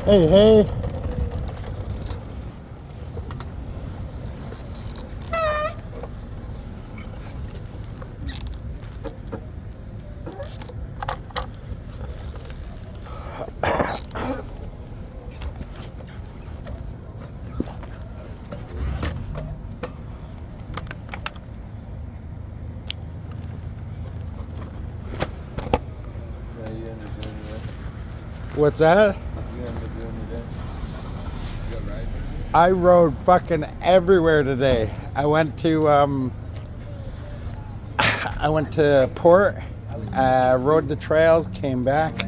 Hey, hey. What's that? I rode fucking everywhere today. I went to port, rode the trails, came back.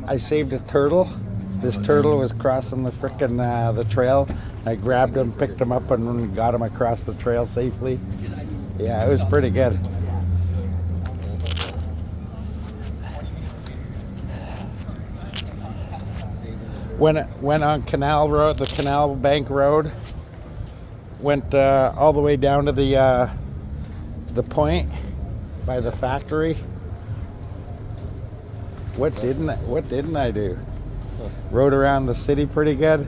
I saved a turtle. This turtle was crossing the frickin' the trail. I grabbed him, picked him up, and got him across the trail safely. Yeah, it was pretty good. Went on Canal Road, the Canal Bank Road. Went all the way down to the point by the factory. What didn't I do? Rode around the city pretty good.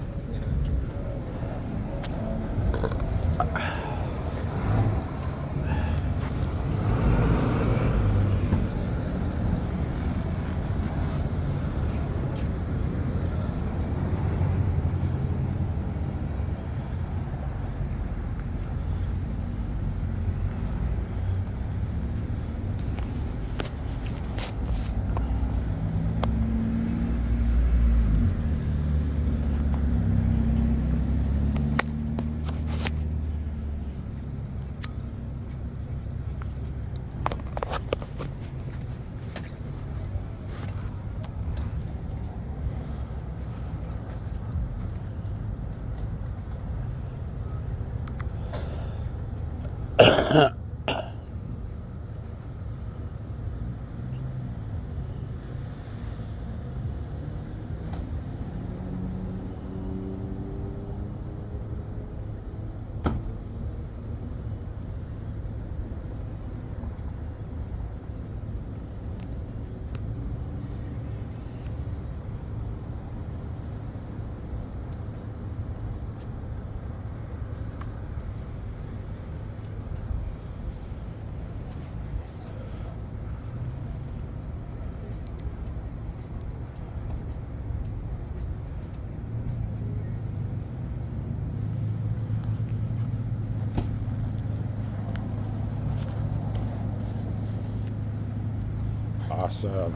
Awesome.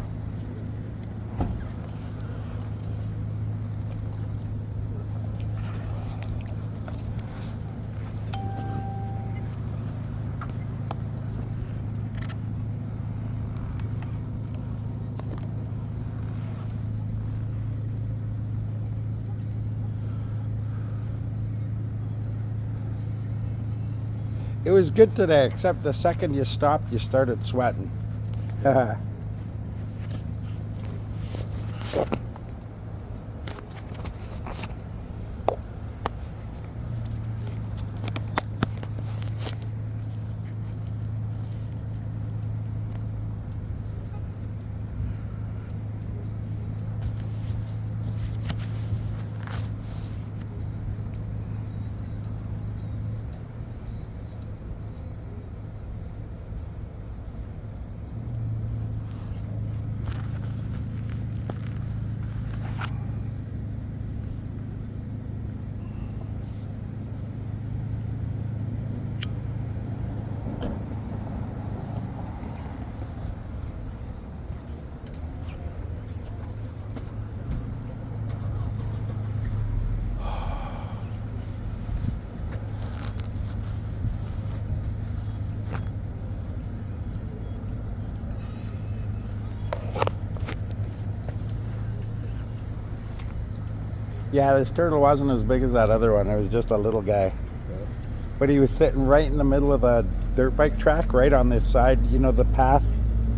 It was good today, except the second you stopped, you started sweating. Yeah, this turtle wasn't as big as that other one. It was just a little guy. But he was sitting right in the middle of the dirt bike track, right on this side, you know, the path.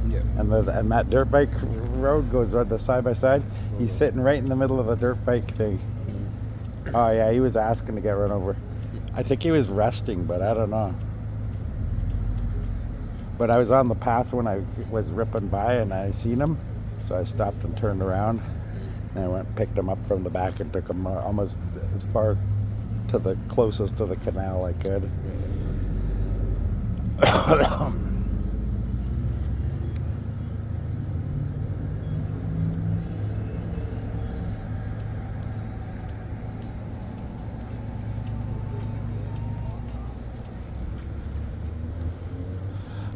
Yeah. And that dirt bike road goes on the side by side. He's sitting right in the middle of the dirt bike thing. Oh yeah, he was asking to get run over. I think he was resting, but I don't know. But I was on the path when I was ripping by and I seen him, so I stopped and turned around. And I went and picked him up from the back and took him almost as far to the closest to the canal I could.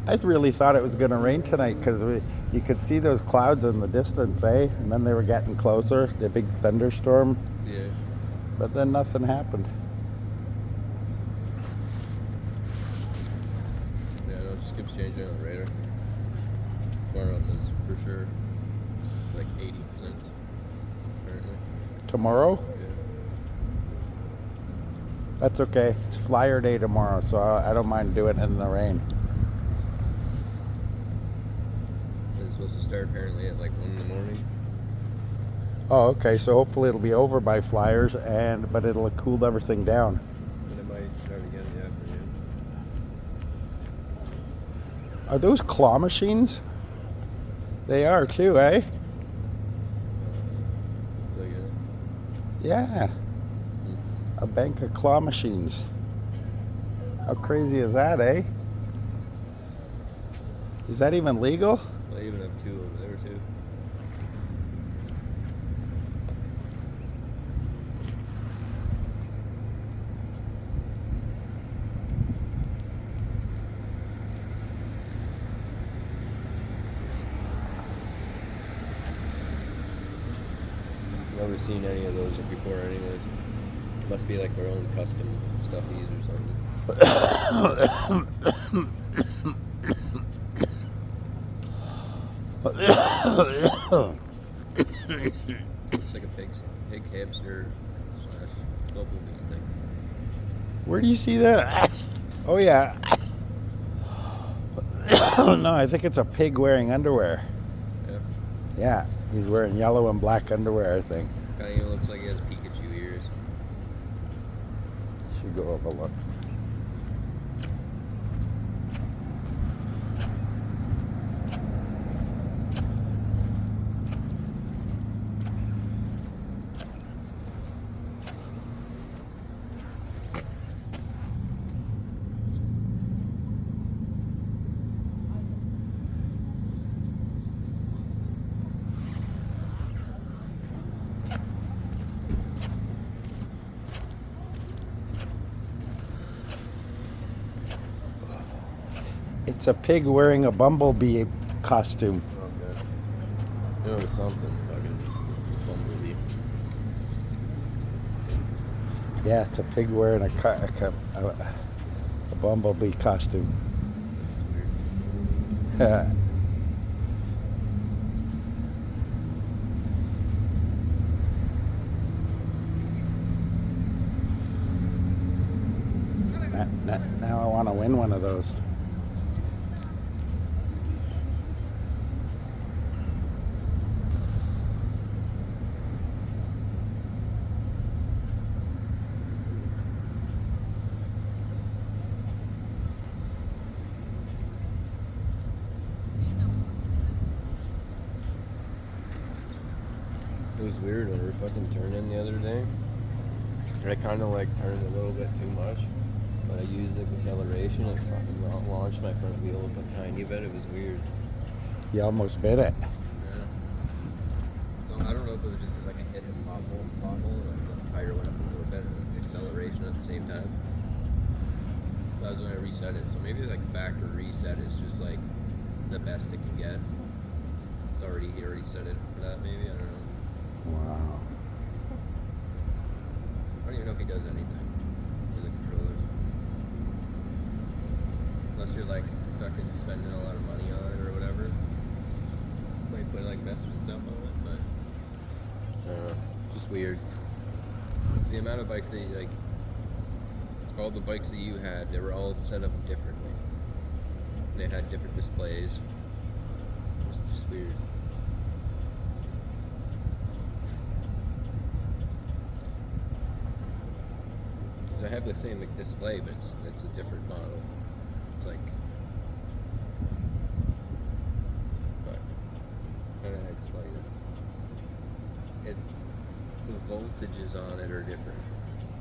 I really thought it was going to rain tonight because you could see those clouds in the distance, eh? And then they were getting closer, the big thunderstorm. Yeah. But then nothing happened. Yeah, no, it just keeps changing on the radar. Tomorrow it says for sure like 80 cents, apparently. Tomorrow? Yeah. That's okay. It's flyer day tomorrow, so I don't mind doing it in the rain. It's supposed to start apparently at like 1 in the morning. Oh, okay. So hopefully it'll be over by flyers, but it'll have cooled everything down. But it might start again in the afternoon. Are those claw machines? They are too, eh? So Yeah. A bank of claw machines. How crazy is that, eh? Is that even legal? I even have 2 over there too. Never seen any of those before anyways. Must be like their own custom stuffies or something. It's like a pig hamster / bumblebee thing. Where do you see that? Oh yeah. No, I think it's a pig wearing underwear. Yeah. Yeah, he's wearing yellow and black underwear, I think. Kind of looks like he has Pikachu ears. Should go have a look. It's a pig wearing a bumblebee costume. Oh, good. It was something fucking bumblebee. Yeah, it's a pig wearing a bumblebee costume. That's weird. Now I want to win one of those. It was weird when we were fucking turning the other day. I kind of like turned a little bit too much, but I used the acceleration and fucking launched my front wheel up a tiny bit. It was weird. You almost bit it. Yeah. So I don't know if it was just because like I hit him pothole, and the tire went up a little bit, and acceleration at the same time. That was when I reset it. So maybe like factory reset is just like the best it can get. He already set it for that. Maybe I don't know. Wow. I don't even know if he does anything to the controllers. Unless you're like fucking spending a lot of money on it or whatever. Might put like best stuff on it, but just weird. It's the amount of bikes that you, like all the bikes that you had, they were all set up differently. They had different displays. It was just weird. I have the same display, but it's a different model. It's like, fuck. How do I explain it? it's the voltages on it are different.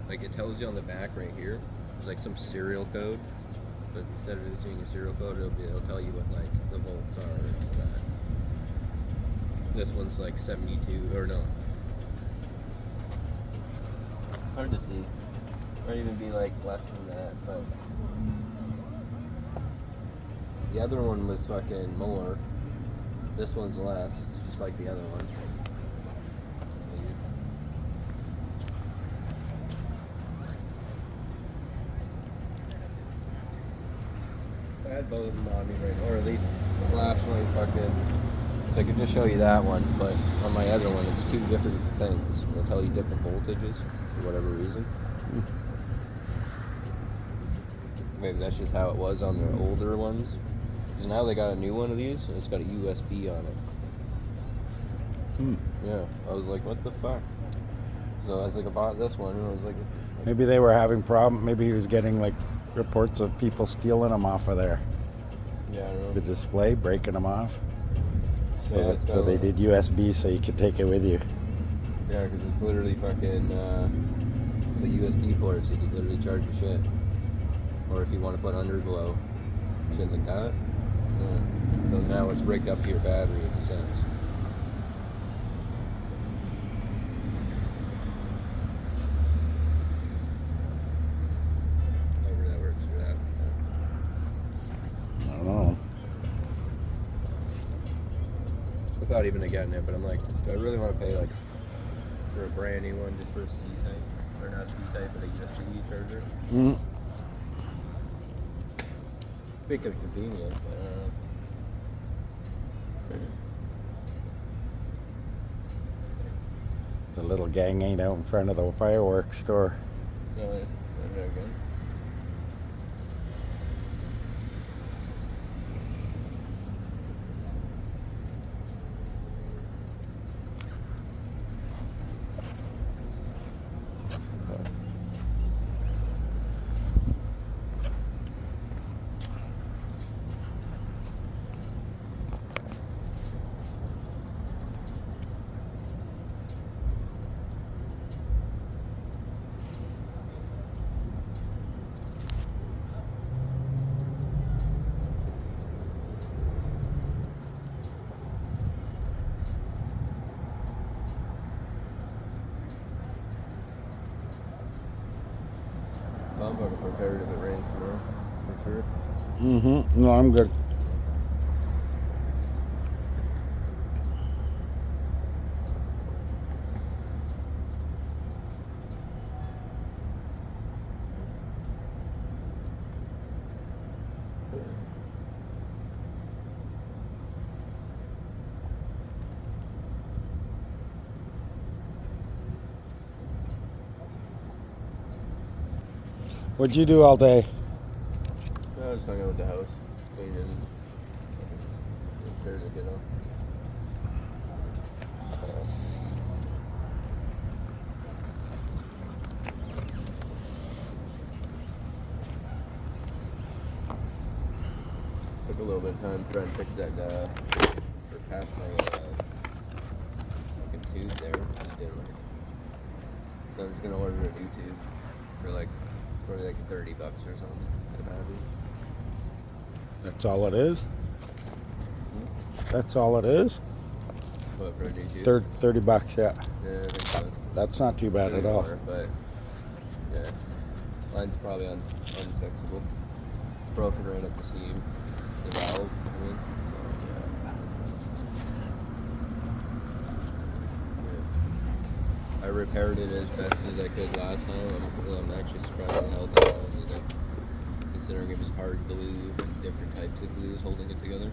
Like it tells you on the back right here, there's like some serial code, but instead of it being a serial code, it'll tell you what like the volts are and all that. This one's like 72 or no. It's hard to see. Might even be like less than that, but the other one was fucking more. This one's less. It's just like the other one. I had both of them on me right now, or at least the flashlight fucking. So I could just show you that one, but on my other one, it's two different things. It'll tell you different voltages for whatever reason. Maybe that's just how it was on the older ones. Because now they got a new one of these, and it's got a USB on it. Yeah, I was like, what the fuck? So I was like, I bought this one, and I was like... Maybe they were having problem. Maybe he was getting like reports of people stealing them off of there. Yeah, I don't know. The display, breaking them off. So, Yeah, so they did USB so you could take it with you. Yeah, because it's literally fucking... it's a USB port, so you can literally charge your shit. Or if you want to put underglow, shit like that. Yeah. So now it's rigged up to your battery in a sense. However that works for that. I don't know. I thought even of getting it, but I'm like, do I really want to pay like for a brand new one just for a C-type? Or not C-type, but a USB charger? Mm-hmm. Big of convenient, but The little gang ain't out in front of the fireworks store. no, they're very good. I'm fucking prepared if it rains tomorrow, for sure. Mm-hmm. No, I'm good. What'd you do all day? I was hanging out with the house, cleaning, clearing the kiddo. Took a little bit of time trying to fix that, or patch my fucking tube there. It didn't work. So I'm just gonna order a new tube for like, it's probably like $30 or something. The battery. That's all it is? That's all it is? What, for a new tube? $30, yeah. Yeah, I think so. That's not too bad at all. More, but yeah, mine's probably unfixable. It's broken right at the seam, the valve. I mean, so, yeah. I repaired it as best as I could last time. I'm actually surprised it held that long, you know, considering it was hard glue and different types of glues holding it together.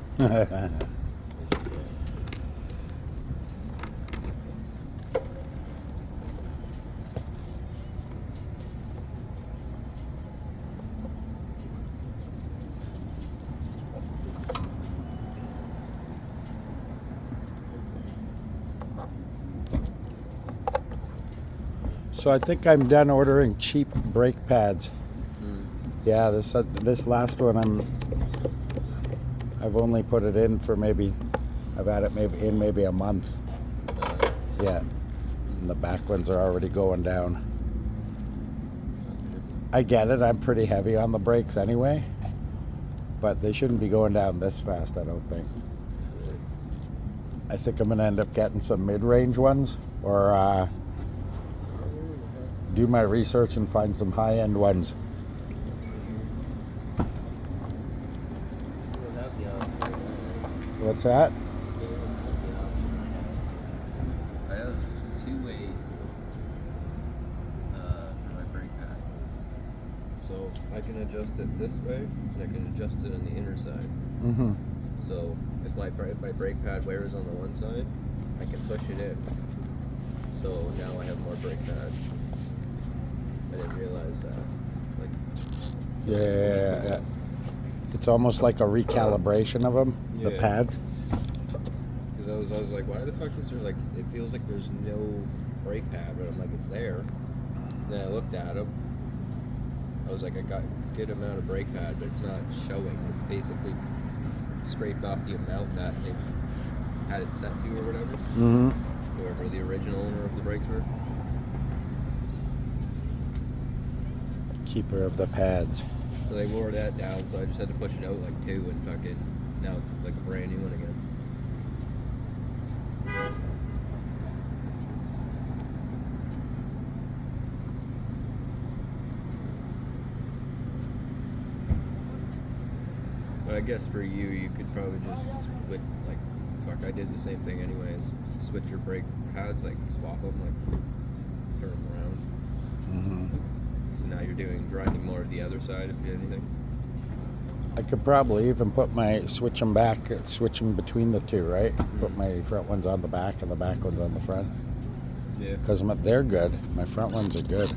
So I think I'm done ordering cheap brake pads. Yeah, this last one I've only put it in for maybe, I've had it maybe a month. Yeah. and the back ones are already going down. I get it, I'm pretty heavy on the brakes anyway, but they shouldn't be going down this fast, I don't think. I think I'm going to end up getting some mid-range ones, or do my research and find some high-end ones. What's that? I have two-way for my brake pad. So I can adjust it this way, and I can adjust it on the inner side. Mm-hmm. So if my brake pad wear is on the one side, I can push it in. So now I have more brake pad. I didn't realize that. Yeah. It's almost like a recalibration of them, the Yeah. pads. Because I was like, why the fuck is there, like, it feels like there's no brake pad, but I'm like, it's there. And then I looked at them. I was like, I got a good amount of brake pad, but it's not showing. It's basically scraped off the amount that they had it set to or whatever. Mm-hmm. Whoever the original owner of the brakes were. Keeper of the pads. So they wore that down, so I just had to push it out like 2 and fucking, now it's like a brand new one again. But I guess for you, you could probably just switch, like, fuck, I did the same thing anyways. Switch your brake pads, like, swap them, like, turn them around. Mm-hmm. So now you're grinding more of the other side, if you anything. I could probably even put switch them between the two, right? Mm-hmm. Put my front ones on the back and the back ones on the front. Yeah. Because they're good. My front ones are good.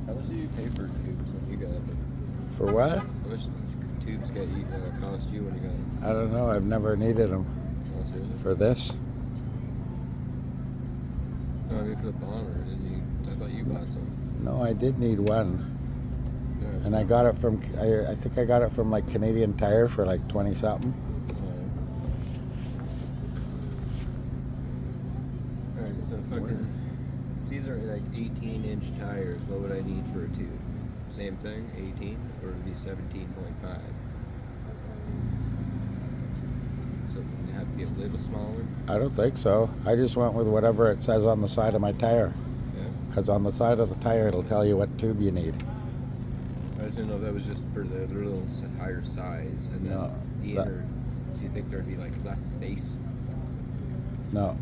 How much do you pay for tubes when you got them? For what? How much do tubes cost you when you got them? I don't know. I've never needed them. Oh, seriously? For this. No, I mean for the bomber, didn't you? I thought you bought some. No, I did need one. Yeah. And I got it from, I think I got it from like Canadian Tire for like 20 something. Alright, so fucking, these are like 18-inch tires. What would I need for a tube? Same thing, 18, or would it be 17.5? So you have to be a little smaller. I don't think so. I just went with whatever it says on the side of my tire. Yeah. Because on the side of the tire, it'll tell you what tube you need. I just didn't know if that was just for the little higher size, and then No, the that- inner. Do you think there'd be like less space No. or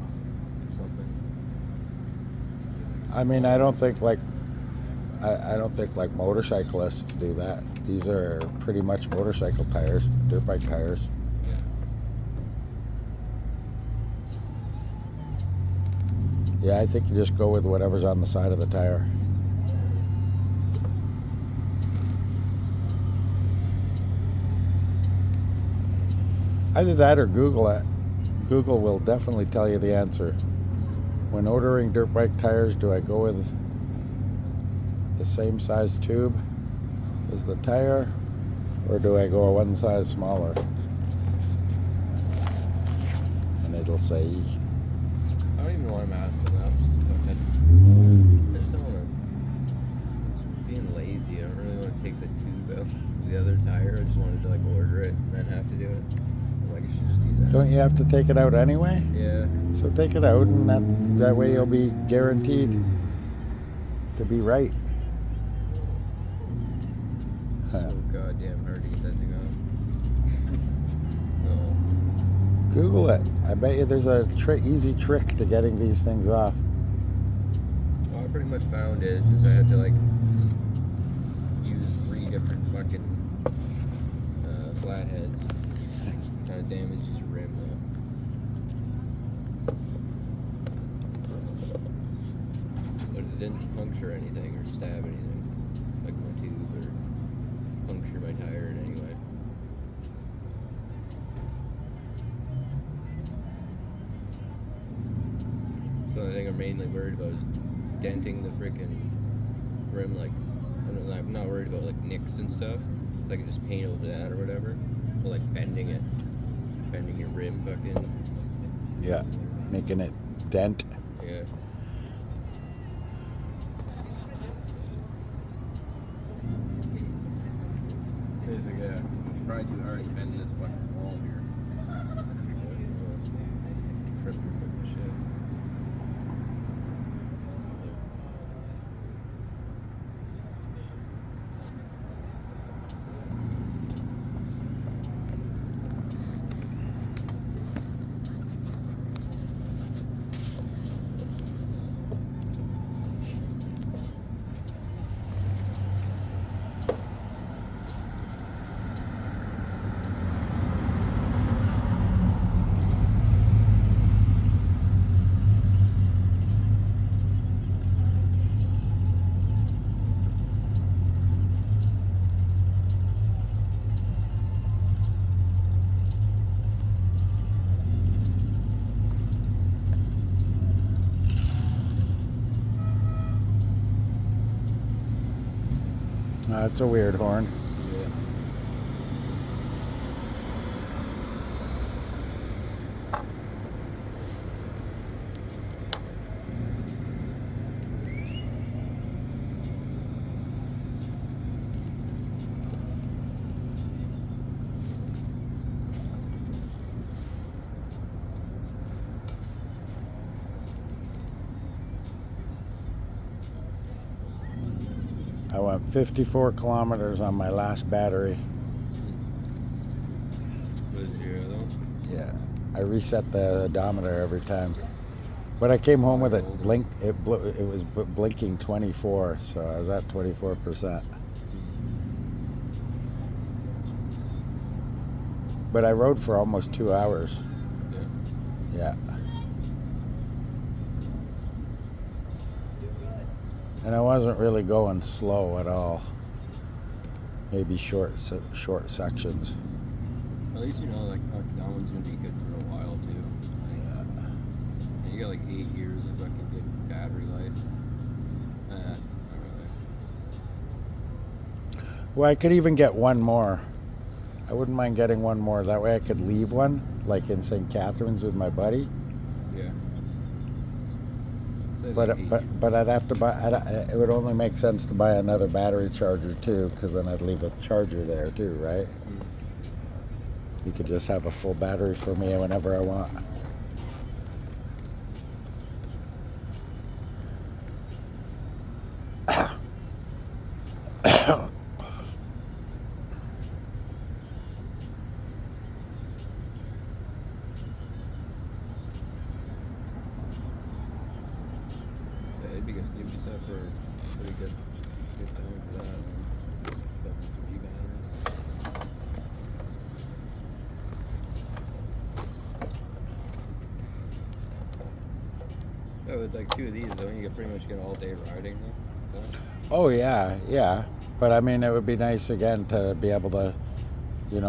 something? I mean, I don't think like motorcyclists do that. These are pretty much motorcycle tires, dirt bike tires. Yeah, I think you just go with whatever's on the side of the tire. Either that or Google it. Google will definitely tell you the answer. When ordering dirt bike tires, do I go with the same size tube as the tire, or do I go one size smaller? And it'll say, I don't even know why I'm asking that. I just don't want to. It's being lazy. I don't really want to take the tube out of the other tire. I just wanted to like order it and then have to do it. I'm like, I should just do that. don't you have to take it out anyway? Yeah. So take it out, and that way you'll be guaranteed to be right. So goddamn hard to get that thing off. No. Google it. I bet you there's a easy trick to getting these things off. All I pretty much found is I had to like use 3 different fucking flatheads. Kind of damaged his rim though. But it didn't puncture anything or stab anything, like my tube, or puncture my tire in any way. 'Cause thing I'm mainly worried about is denting the freaking rim. Like, I'm not worried about like nicks and stuff. So I can just paint over that or whatever. But like bending your rim, fucking. Yeah, making it dent. Yeah. Basically, yeah. Probably too hard bending this fucking wall here. Trip your fucking shit. That's a weird horn. Yeah. I went 54 kilometers on my last battery. Was 0 though? Yeah, I reset the odometer every time. But I came home with it it was blinking 24, so I was at 24%. But I rode for almost 2 hours. Yeah. Yeah. And I wasn't really going slow at all. Maybe short sections. At least you know, like, that one's gonna be good for a while too. Yeah. And you got like 8 years of fucking good battery life. Not really. Well, I could even get one more. I wouldn't mind getting one more. That way I could leave one, like in St. Catharines with my buddy. Yeah. But I'd have to buy. It would only make sense to buy another battery charger too, because then I'd leave a charger there too, right? You could just have a full battery for me whenever I want. It'd be good. You'd be set for a pretty good time for that. Fucking 3 batteries. Oh, it's like 2 of these though, and you can pretty much get all day riding though. Oh yeah. But I mean, it would be nice again to be able to,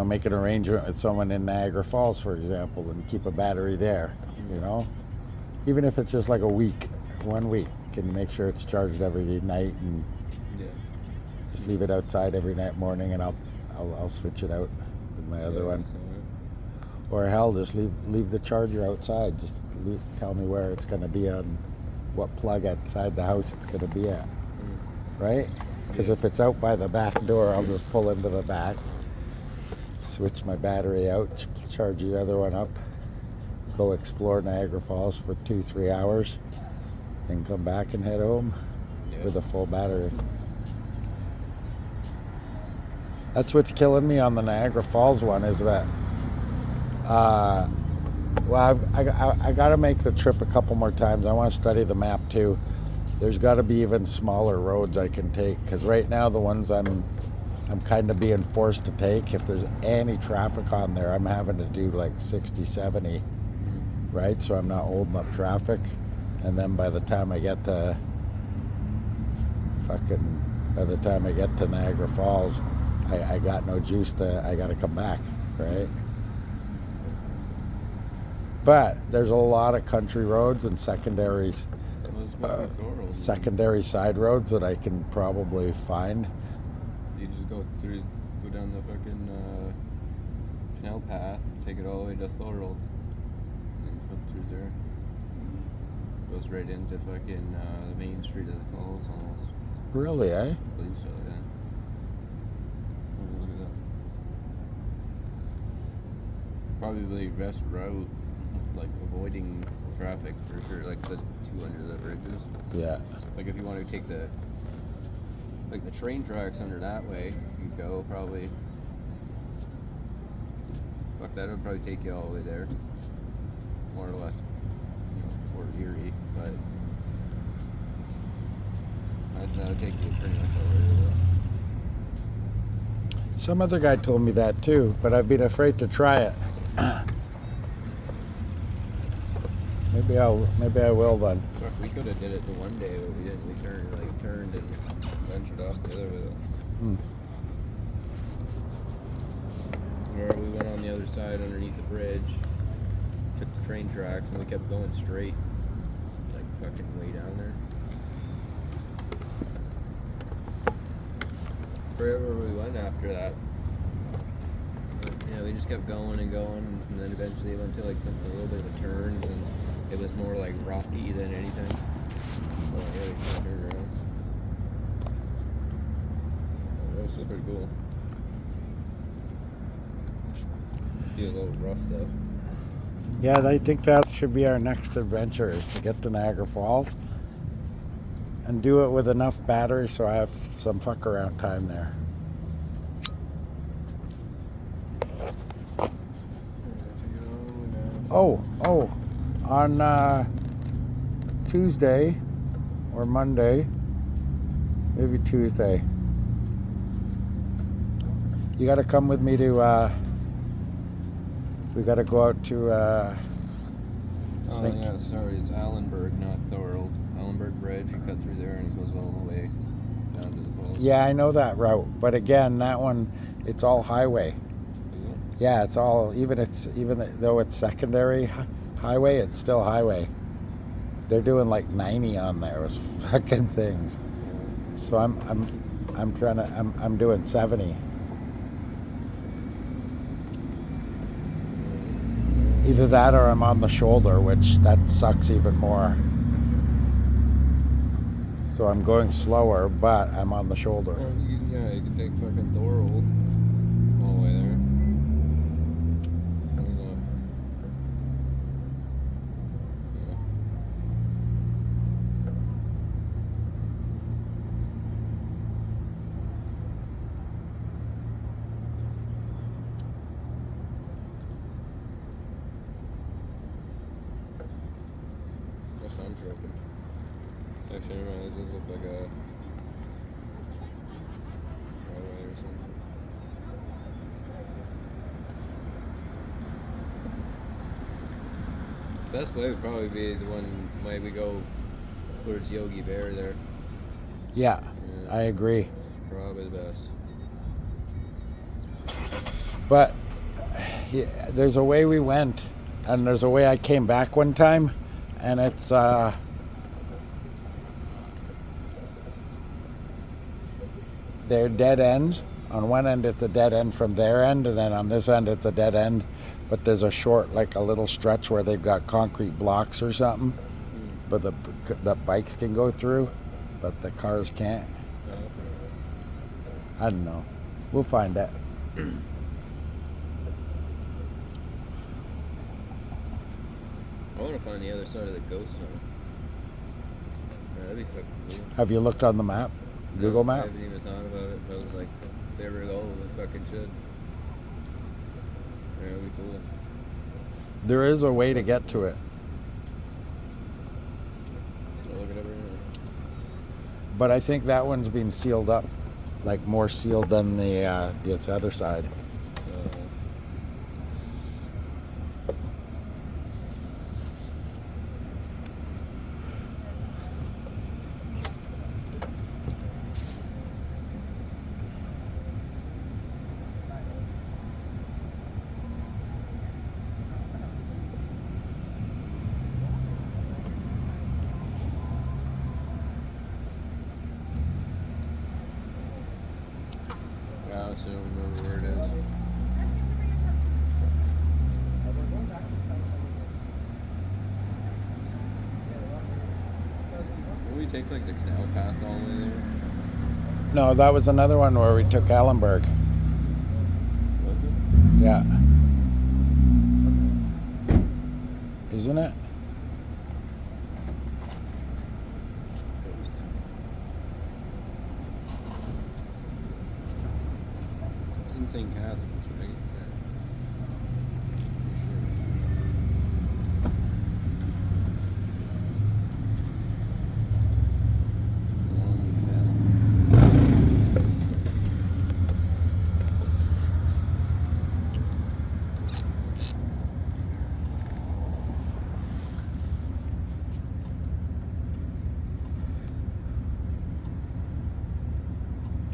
make an arrangement with someone in Niagara Falls, for example, and keep a battery there. Even if it's just like 1 week, can make sure it's charged every night and just leave it outside every morning, and I'll switch it out with my other one. Or hell, just leave the charger outside. Just tell me where it's going to be on what plug outside the house it's going to be at, right? Because if it's out by the back door, I'll just pull into the back, switch my battery out, charge the other one up, go explore Niagara Falls for 2-3 hours, and come back and head home with a full battery. That's what's killing me on the Niagara Falls one, is that I got to make the trip a couple more times. I want to study the map too. There's got to be even smaller roads I can take, because right now the ones I'm kind of being forced to take, if there's any traffic on there, I'm having to do like 60, 70, right? So I'm not holding up traffic. And then by the time I get to Niagara Falls, I got no juice I got to come back, right? But there's a lot of country roads and secondaries Let's go through Thorold. secondary side roads that I can probably find. You just go down the fucking canal path, take it all the way to Thorold, and come through there. Goes right into fucking the main street of the falls almost. Really, eh? I believe so, yeah. Oh, look at that. Probably the best route, like avoiding traffic for sure, like the two under the bridges. Yeah. Like if you want to take the train tracks under that way, you go probably. Fuck, that would probably take you all the way there, more or less, Fort Erie. But imagine that would take you pretty much all the way there. Some other guy told me that too, but I've been afraid to try it. Maybe I will then. Fuck, we could have did it the one day, but we didn't. We turned and ventured off the other way. Where we went on the other side underneath the bridge, took the train tracks, and we kept going straight, like fucking way down there. Forever we went after that. But, yeah, we just kept going and going, and then eventually it went to like a little bit of a turn, and it was more like rocky than anything. Oh yeah, we turned around. Oh, that was still pretty cool. Be a little rough though. Yeah, I think that should be our next adventure, is to get to Niagara Falls and do it with enough battery so I have some fuck around time there. Oh, on Tuesday or Monday, maybe Tuesday, you got to come with me to, we got to go out to, yeah, sorry, it's Allenburg, not Thorold. Allenburg Bridge, you cut through there and it goes all the way down to the falls. Yeah, I know that route, but again, that one, it's all highway. Is it? Yeah, it's all, even though it's secondary highway, it's still highway. They're doing like 90 on those fucking things. So I'm doing 70. Either that or I'm on the shoulder, which that sucks even more. So I'm going slower, but I'm on the shoulder. Well, you can take fucking Thorold all the way there. That sounds broken. Actually, never mind. It does look like a highway or something. Best way would probably be the one way we go towards Yogi Bear there. Yeah, Yeah. I agree. Probably the best. But yeah, there's a way we went, and there's a way I came back one time, and it's they're dead ends. On one end it's a dead end from their end, and then on this end it's a dead end, but there's a short, like a little stretch where they've got concrete blocks or something, but the bikes can go through, but the cars can't. I don't know. We'll find that. I want to find the other side of the ghost tunnel. Yeah, that'd be fucking cool. Have you looked on the map? Google No, I map? haven't even thought about it. I was like, if they ever go, we fucking should. Yeah, that'd be cool. There is a way to get to it, I'll look it up right now. but I think that one's been sealed up, like more sealed than the this other side. don't remember where it is. Did we take like the canal path all the way there? No, that was another one where we took Allenberg. Was it? Yeah. Isn't it? It's in St. Catharines, right?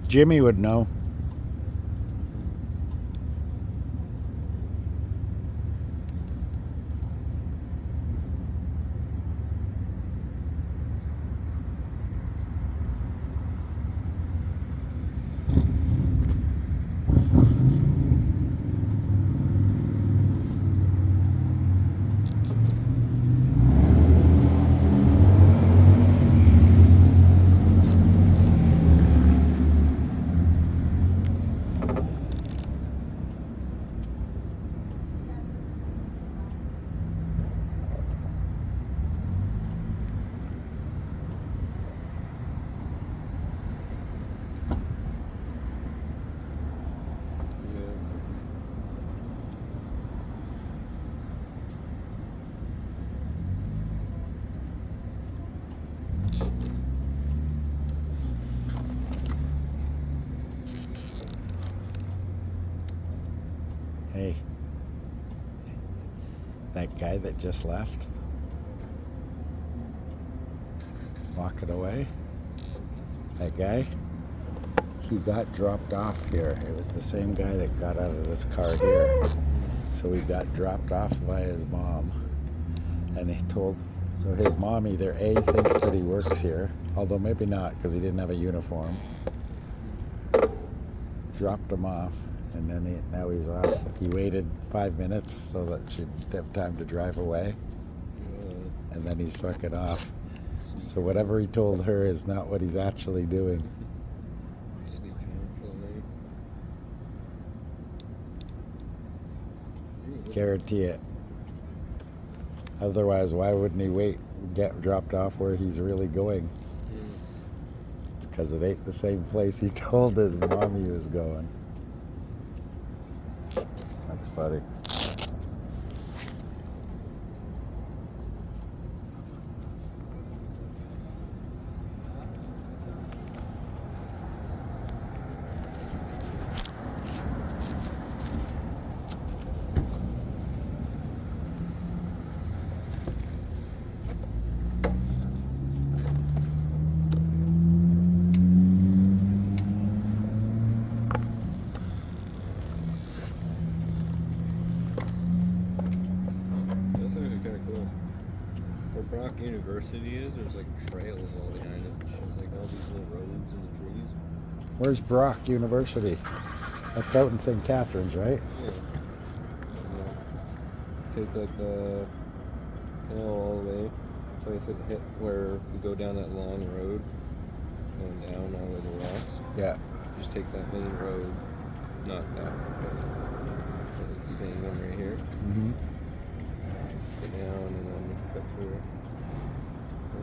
Jimmy would know. Hey, that guy that just left, walking away, that guy, he got dropped off here. It was the same guy that got out of this car here. So he got dropped off by his mom. And he told, so his mom either A, thinks that he works here, although maybe not because he didn't have a uniform. Dropped him off. And then now he's off. He waited 5 minutes so that she'd have time to drive away. And then he's fucking off. So whatever he told her is not what he's actually doing. Sneaking in for the night. Guarantee it. Otherwise, why wouldn't he get dropped off where he's really going? It's because it ain't the same place he told his mom he was going. That's funny. University is, there's like trails all behind it, like all these little roads and the trees. Where's Brock University? That's out in St. Catharines, right? Yeah. Take like the canal all the way till you hit where you go down that long road, going down all of the rocks. Yeah. Just take that main road, not that one, but the main one right here. Mm-hmm. Go down and then cut through.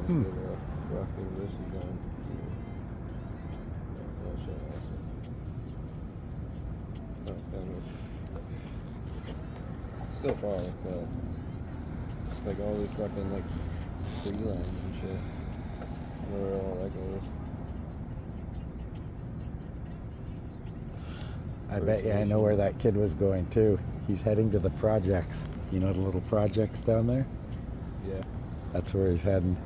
Rock University down. Still far, but like all these fucking like tree lines and shit. Where all that goes. I bet you I know where that kid was going too. He's heading to the projects. You know the little projects down there? Yeah. That's where he's heading.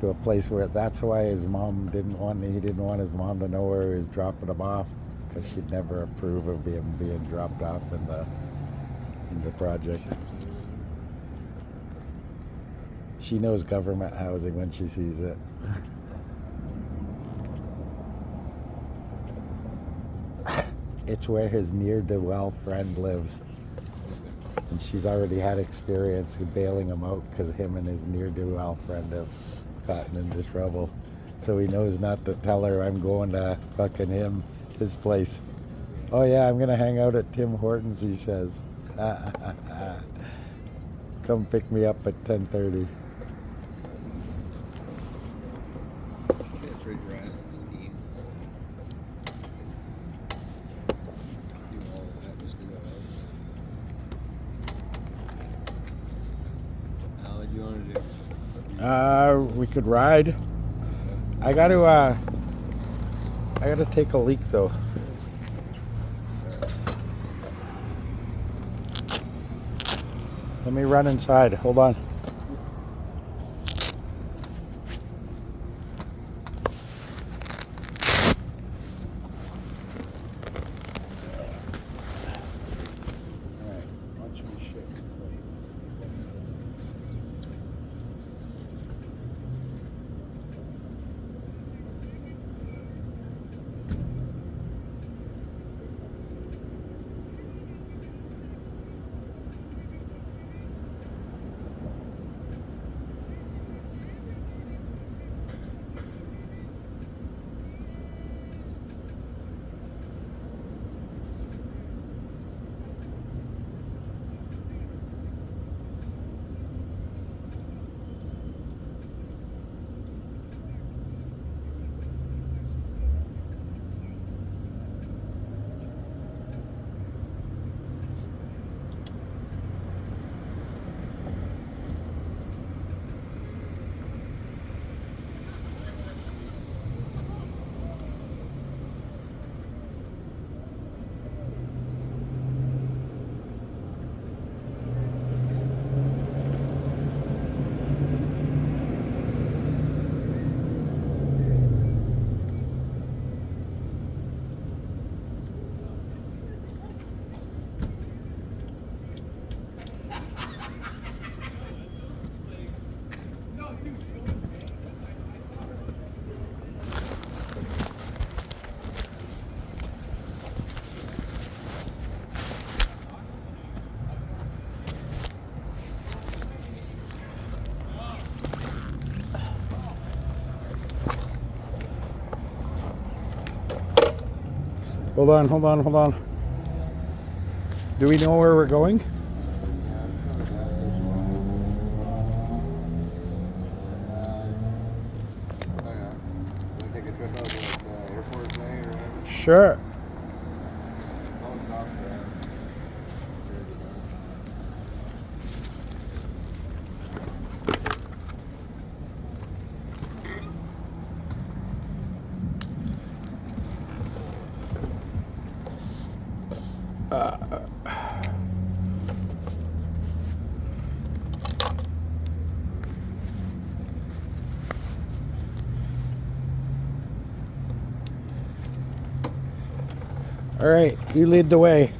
To a place where that's why his mom he didn't want his mom to know where he was dropping him off, because she'd never approve of him being dropped off in the project. She knows government housing when she sees it. It's where his near-to-well friend lives. And she's already had experience in bailing him out because him and his near-to-well friend have gotten into trouble. So he knows not to tell her I'm going to fucking his place. Oh yeah, I'm going to hang out at Tim Hortons, he says. Come pick me up at 10:30. Trade your ass and steam. Do all of that just to go out. How would you want to do? We could ride. I gotta take a leak though. Let me run inside. Hold on. Hold on. Do we know where we're going? Take a trip out to the airport today or whatever? Sure. All right, you lead the way.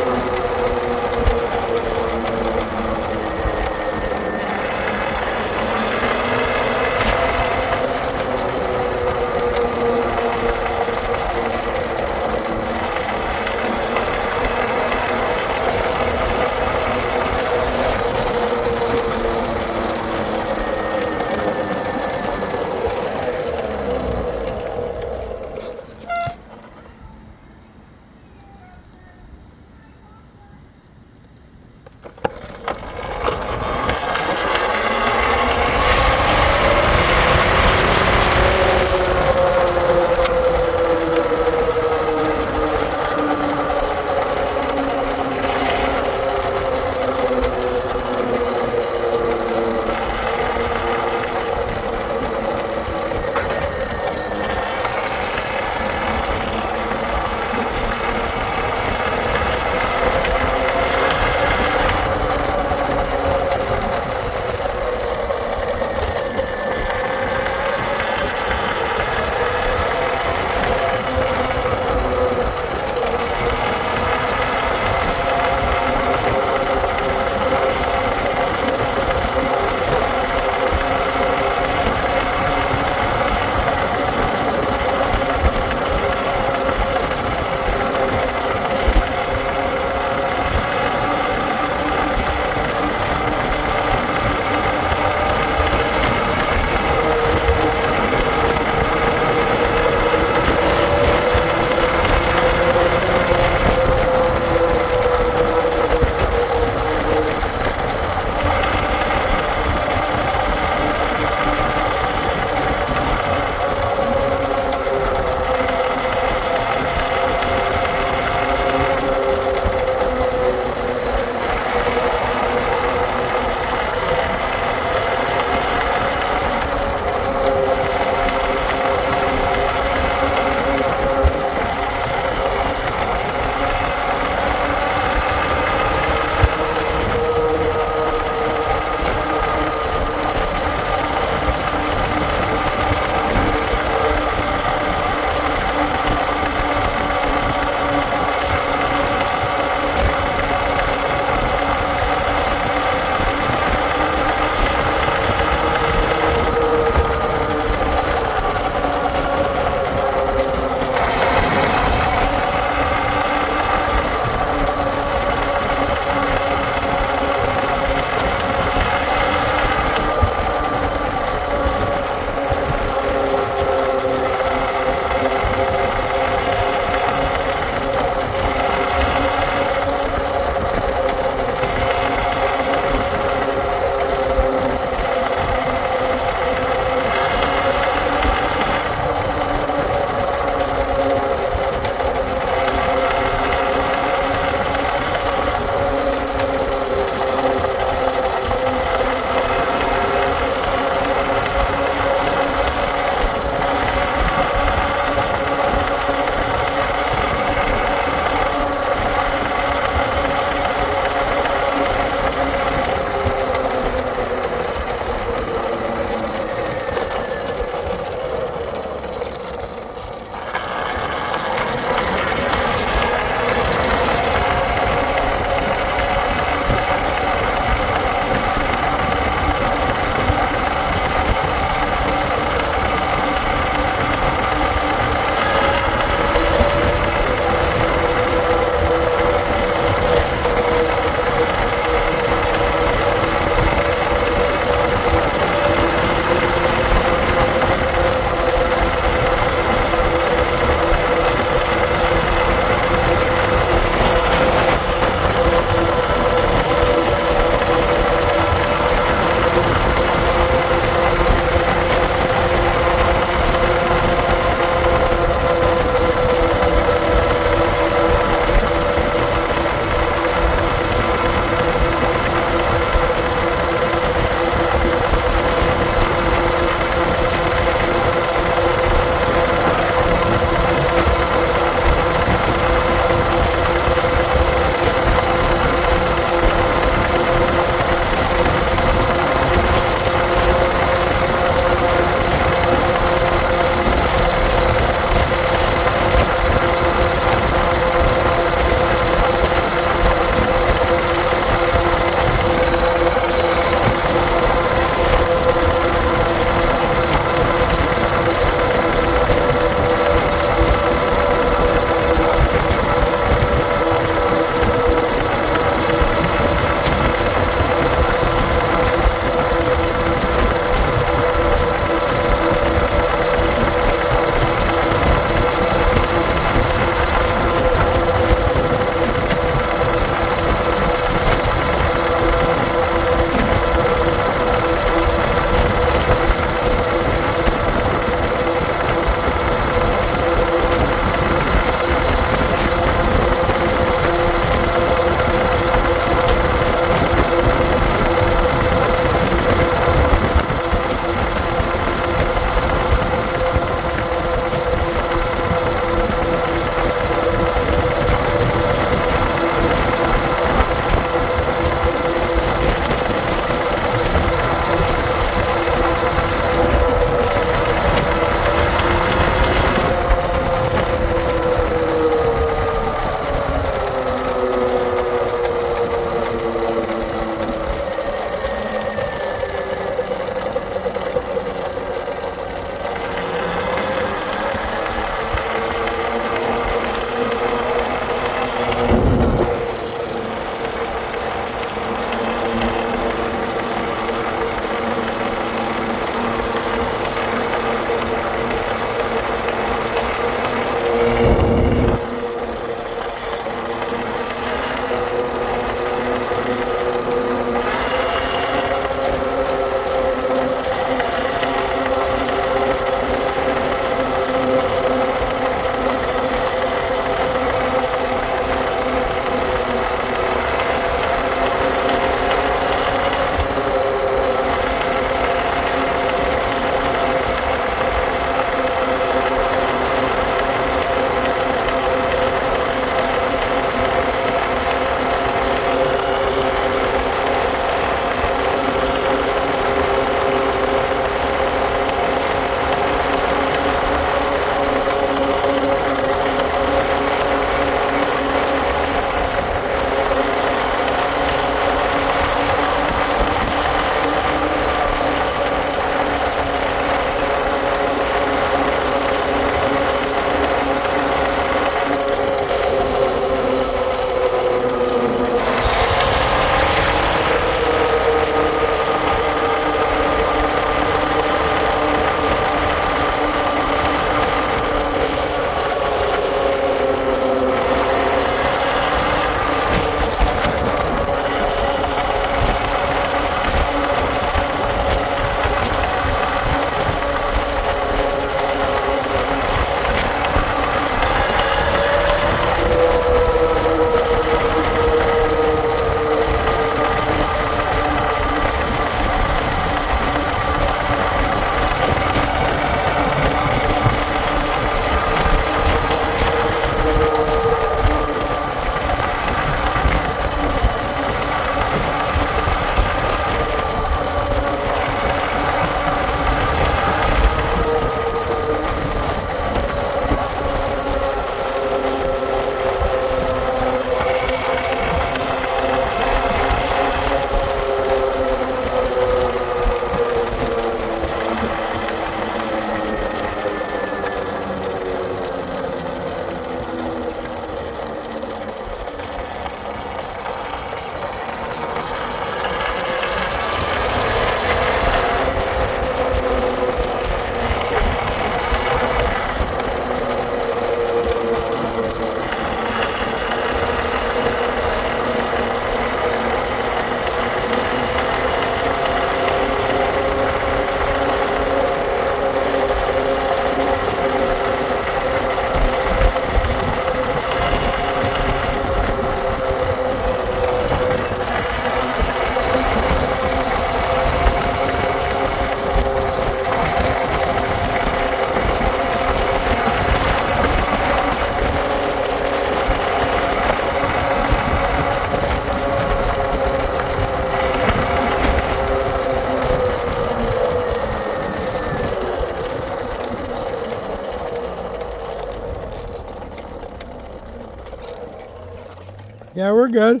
Yeah, we're good.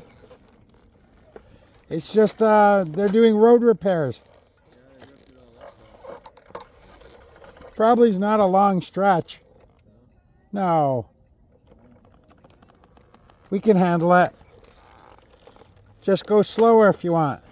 It's just they're doing road repairs. Yeah, I ripped it all up. Probably is not a long stretch. No? No. We can handle it. Just go slower if you want.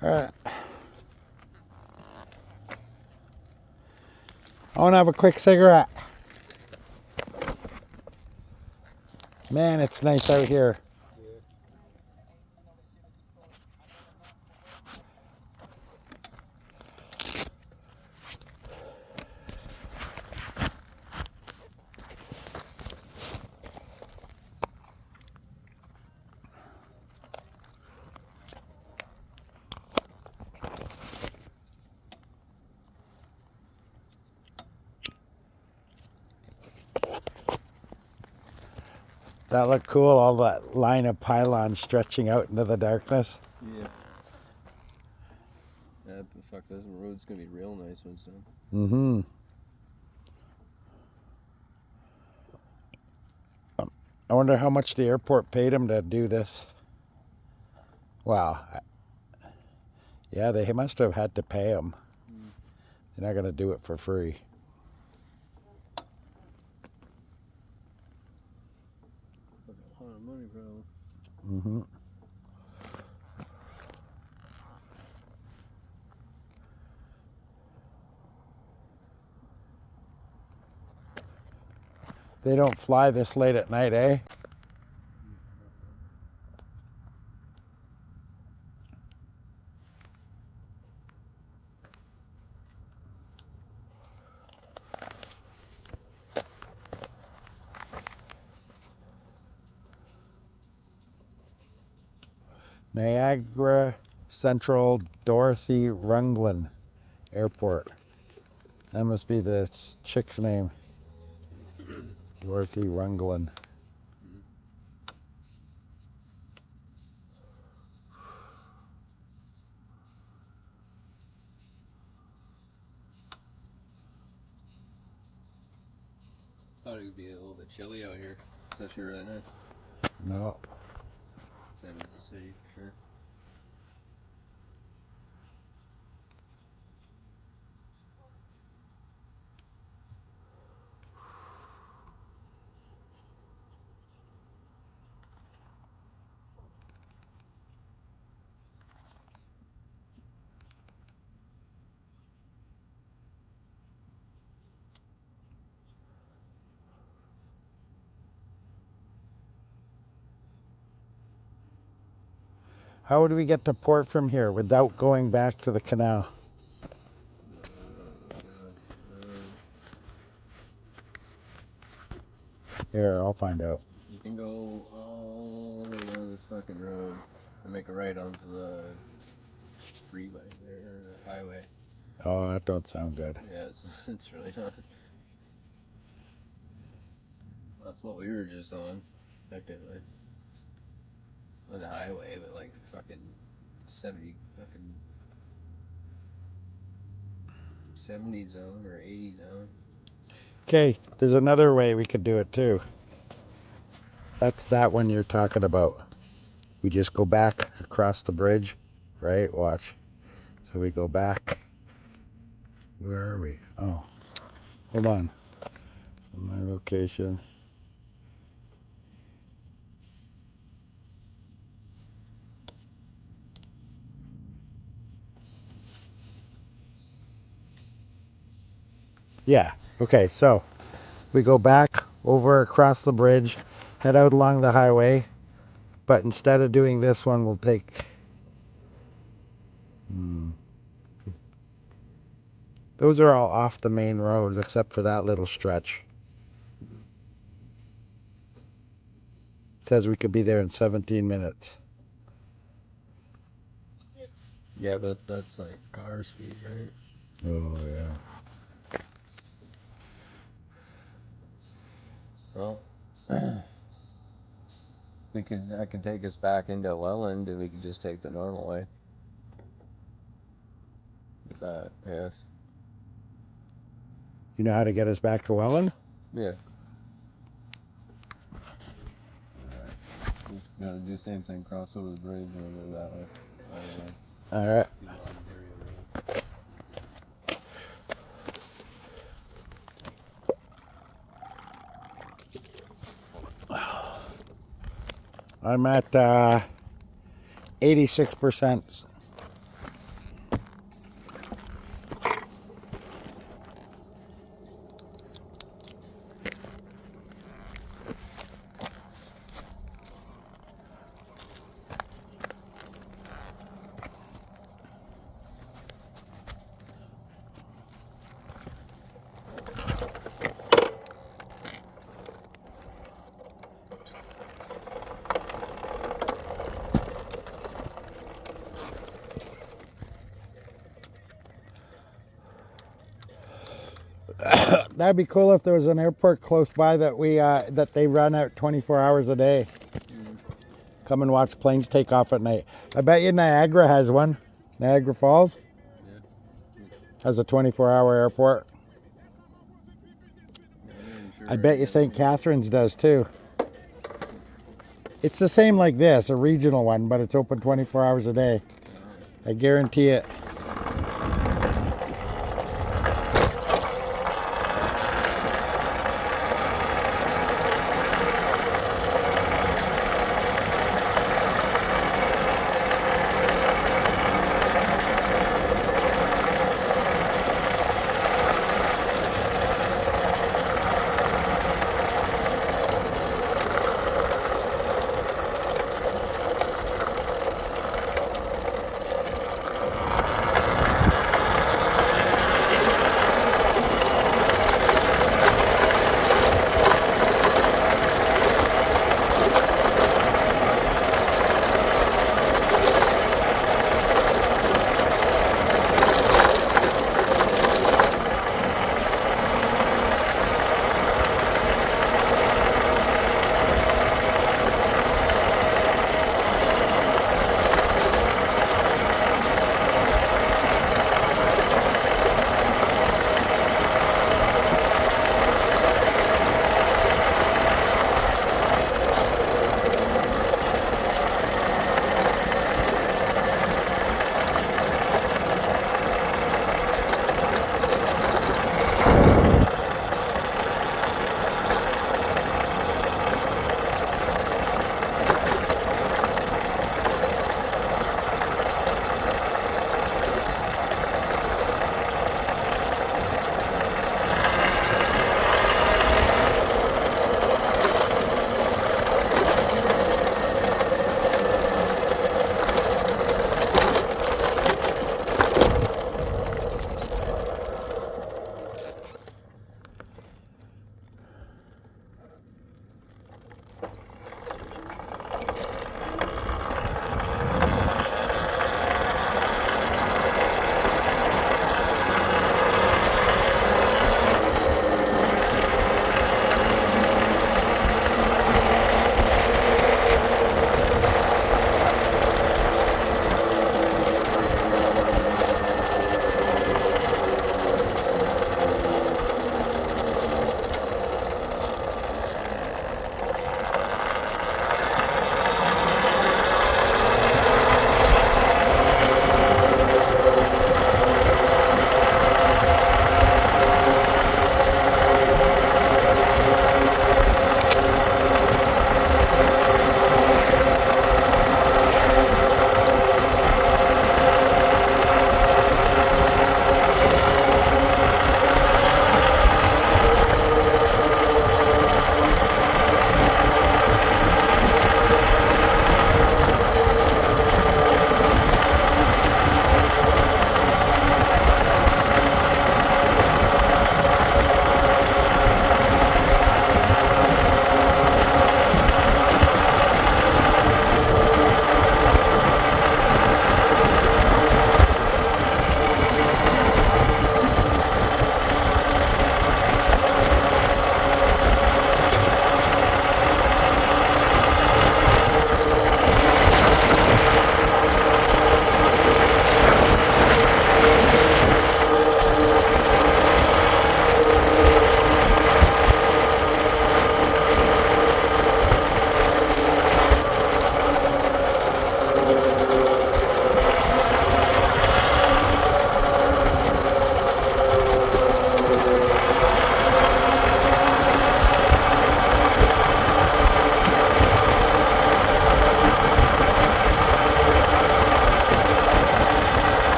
All right. I want to have a quick cigarette. Man, it's nice out here. Yeah. That looked cool, all that line of pylons stretching out into the darkness. Yeah. Yeah, but fuck, this road's gonna be real nice when it's done. Mm-hmm. I wonder how much the airport paid him to do this. Wow. Yeah, they must have had to pay him. They're not going to do it for free. A lot of money, probably. Mm-hmm. They don't fly this late at night, eh? Niagara Central Dorothy Runglen Airport. That must be the chick's name. Dorothy Runglen. Thought it would be a little bit chilly out here. It's actually really nice. No. Same as the city, for sure. How would we get to port from here without going back to the canal? Here, I'll find out. You can go all the way down this fucking road and make a right onto the freeway there, or the highway. Oh, that don't sound good. Yeah, it's really not. That's what we were just on, technically. On the highway, but like fucking 70 zone or 80 zone. Okay, there's another way we could do it too. That's that one you're talking about. We just go back across the bridge, right? Watch. So we go back. Where are we? Oh, hold on. My location. Yeah. Okay, so we go back over across the bridge, head out along the highway, but instead of doing this one, we'll take. Those are all off the main roads except for that little stretch. It says we could be there in 17 minutes. Yeah, but that's like car speed, right? Oh, yeah. Well, I could take us back into Welland, and we could just take the normal way. Is that, yes? You know how to get us back to Welland? Yeah. Just gotta do the same thing, cross over the bridge and go that way. All right. I'm at 86%. That'd be cool if there was an airport close by that they run out 24 hours a day. Come and watch planes take off at night. I bet you Niagara has one. Niagara Falls has a 24-hour airport. I bet you St. Catharines does too. It's the same like this, a regional one, but it's open 24 hours a day. I guarantee it.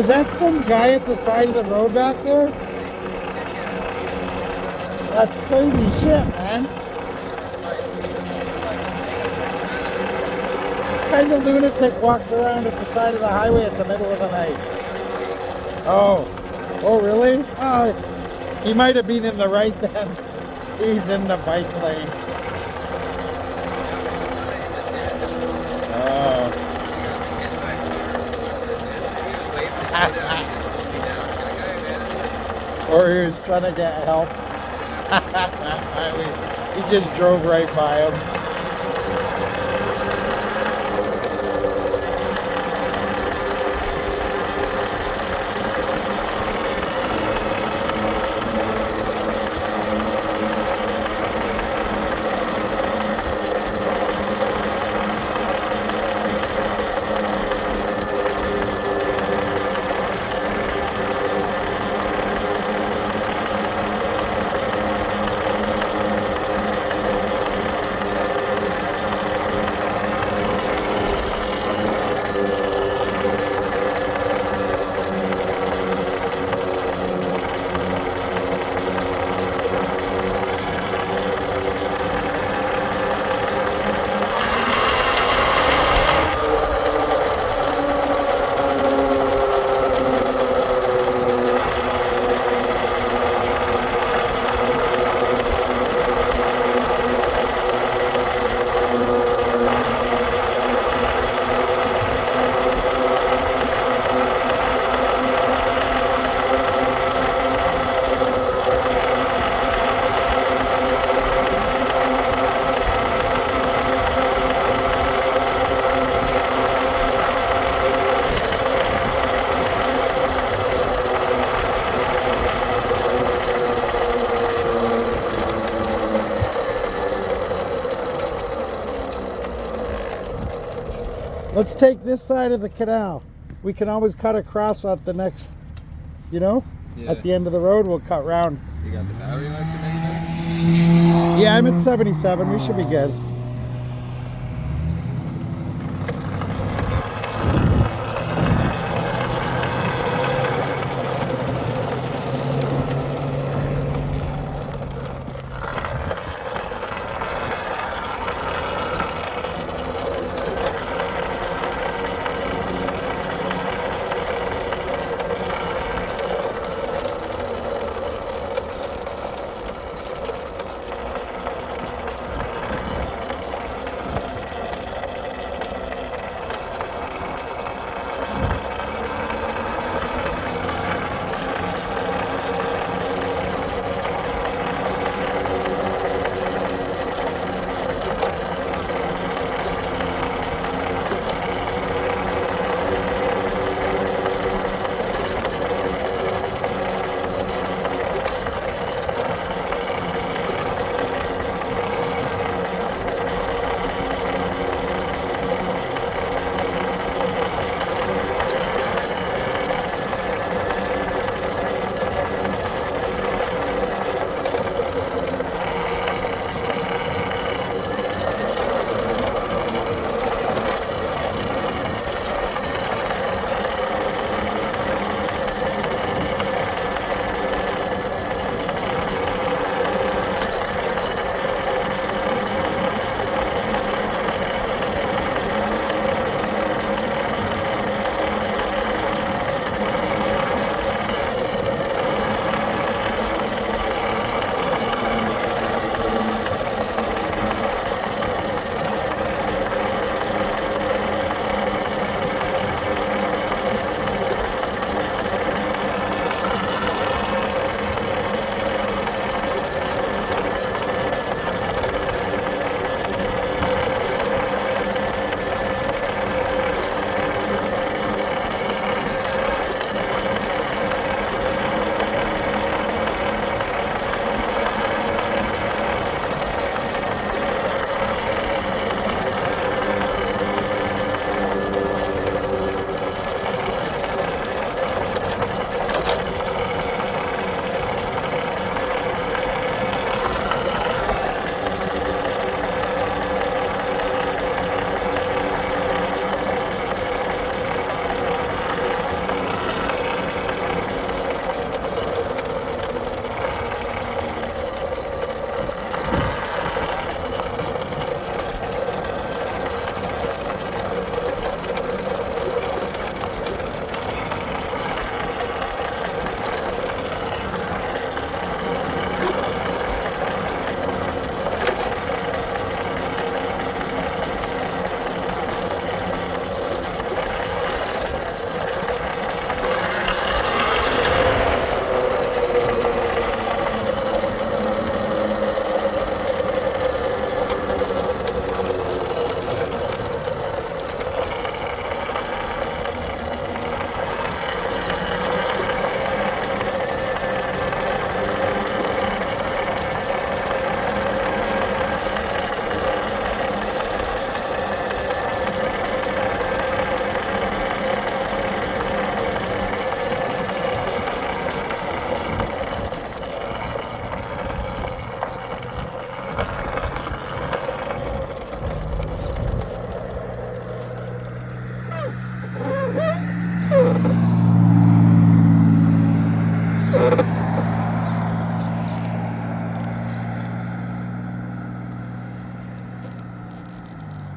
Is that some guy at the side of the road back there? That's crazy shit, man. What kind of lunatic walks around at the side of the highway at the middle of the night? Oh. Oh, really? Oh, he might have been in the right then. He's in the bike lane. Oh. Or he was trying to get help. He just drove right by him. Let's take this side of the canal. We can always cut across at the next, you know? Yeah. At the end of the road, we'll cut round. You got the battery life connected? Yeah, I'm at 77. We should be good.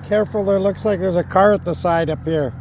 Careful, there looks like there's a car at the side up here.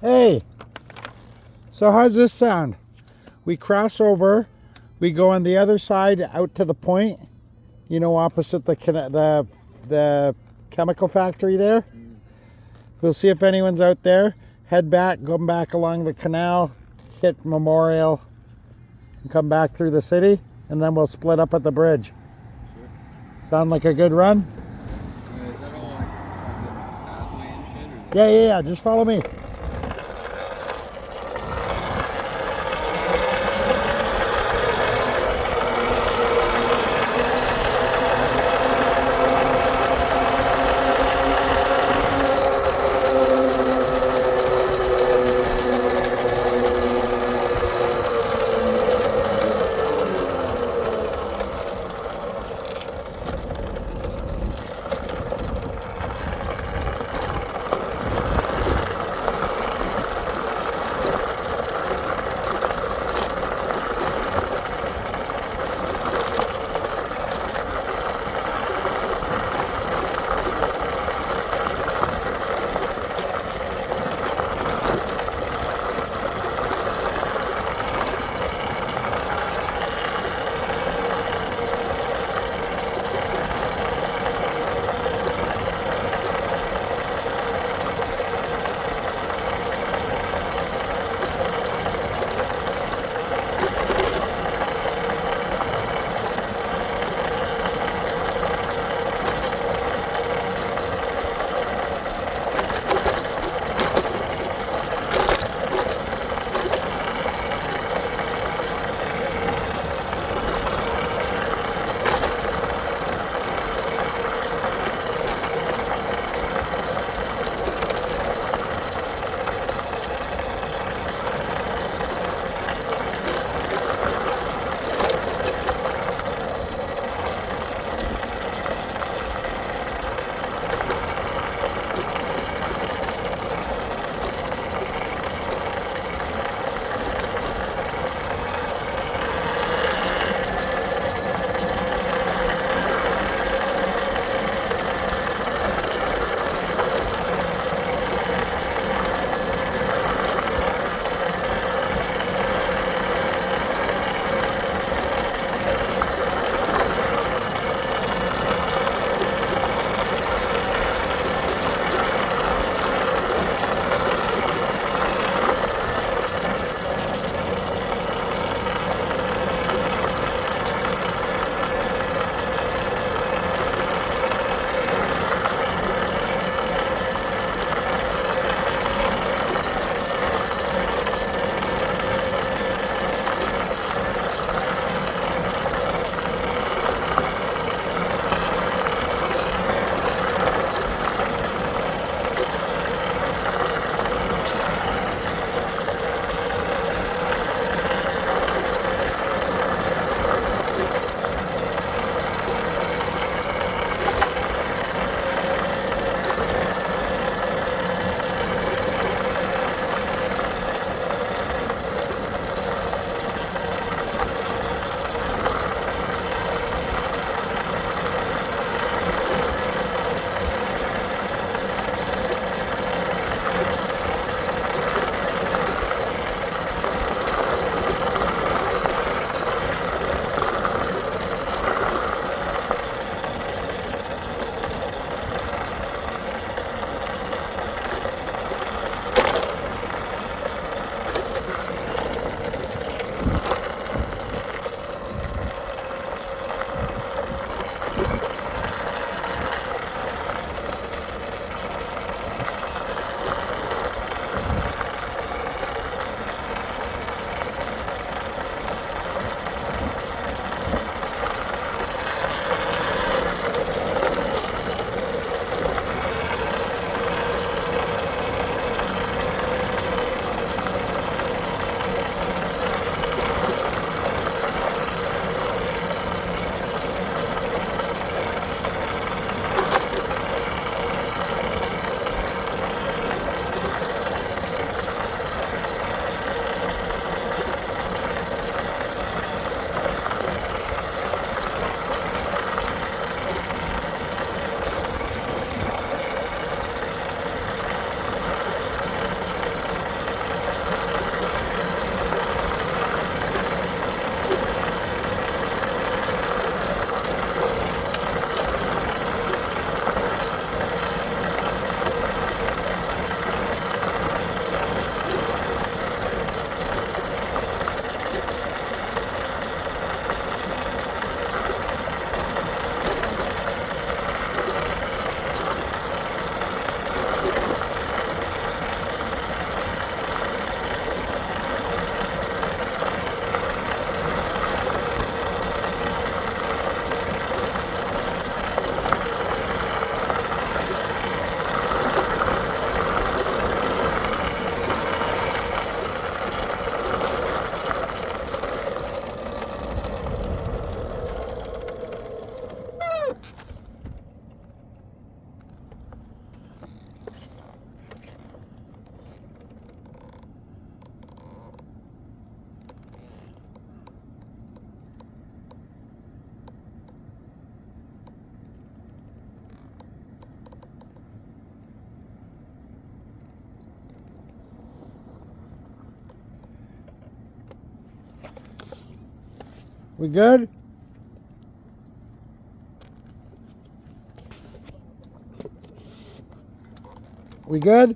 Hey, so how's this sound? We cross over, we go on the other side out to the point, you know, opposite the chemical factory there. We'll see if anyone's out there. Head back, go back along the canal, hit Memorial, and come back through the city, and then we'll split up at the bridge. Sure. Sound like a good run? Is that all like pathway and shit? Or Yeah, just follow me. We good? We good?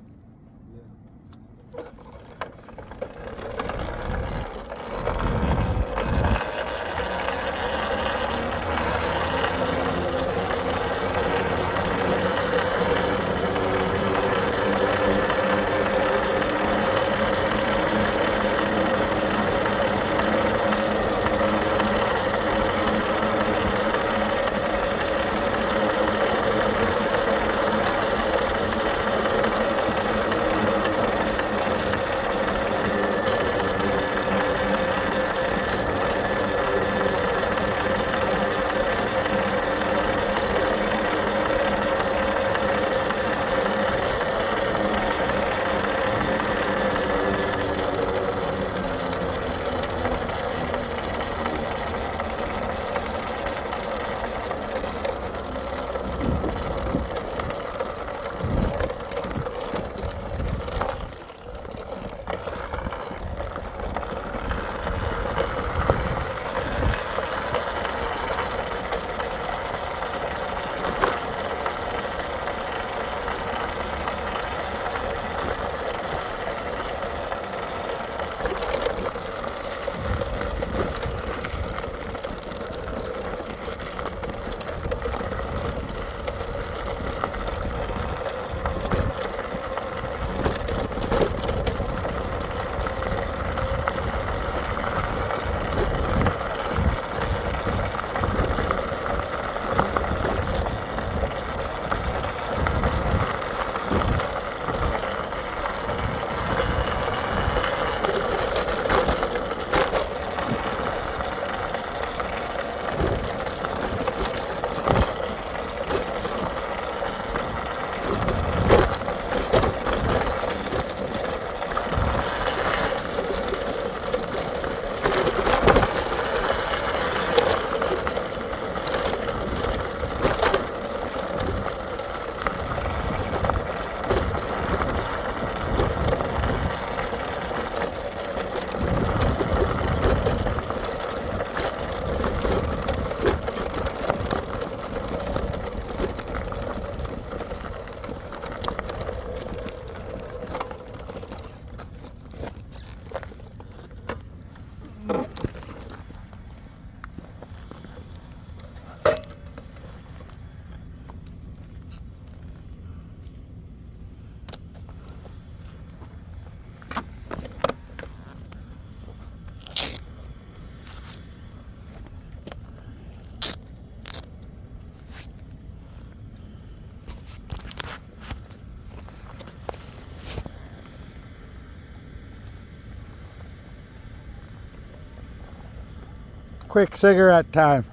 quick cigarette time.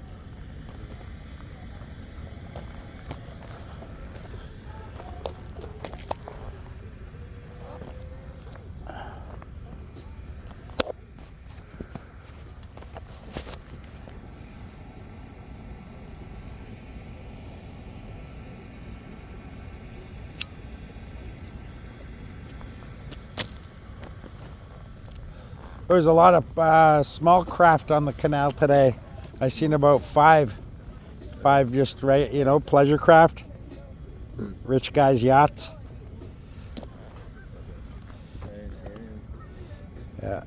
There was a lot of small craft on the canal today. I seen about five just right, pleasure craft, rich guys' yachts. Yeah.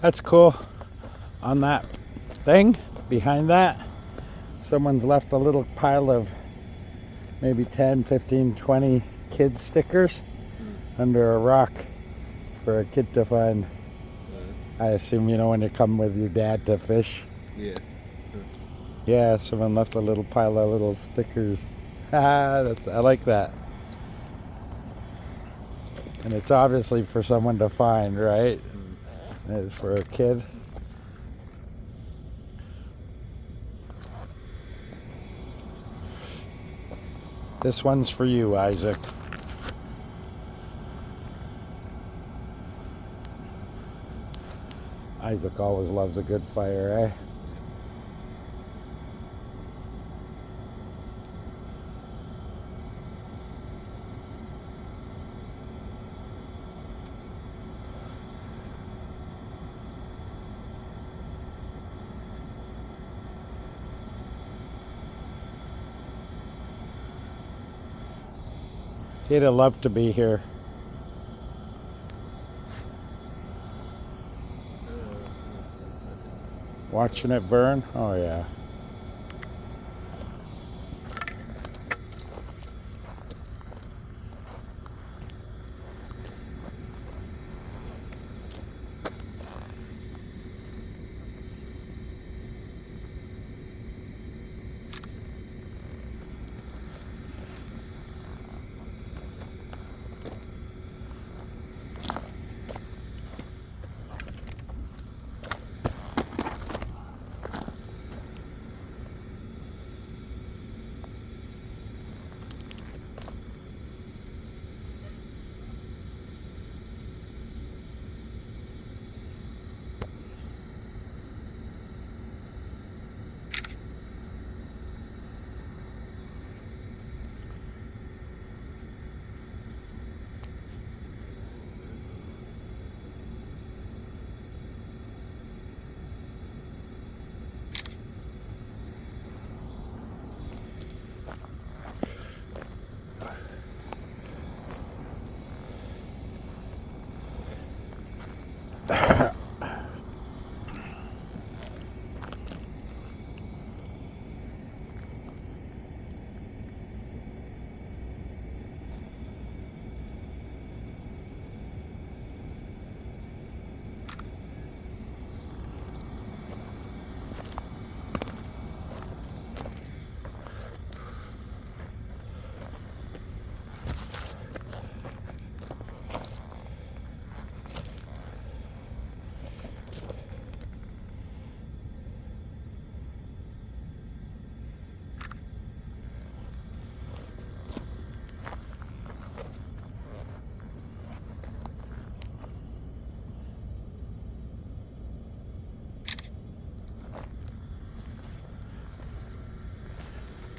That's cool. On that thing behind that, someone's left a little pile of maybe 10, 15, 20 kid stickers under a rock for a kid to find. I assume, when you come with your dad to fish. Yeah. Yeah, someone left a little pile of little stickers. I like that. And it's obviously for someone to find, right? It's for a kid. This one's for you, Isaac. Isaac always loves a good fire, eh? He'd have loved to be here. Watching it burn? Oh yeah.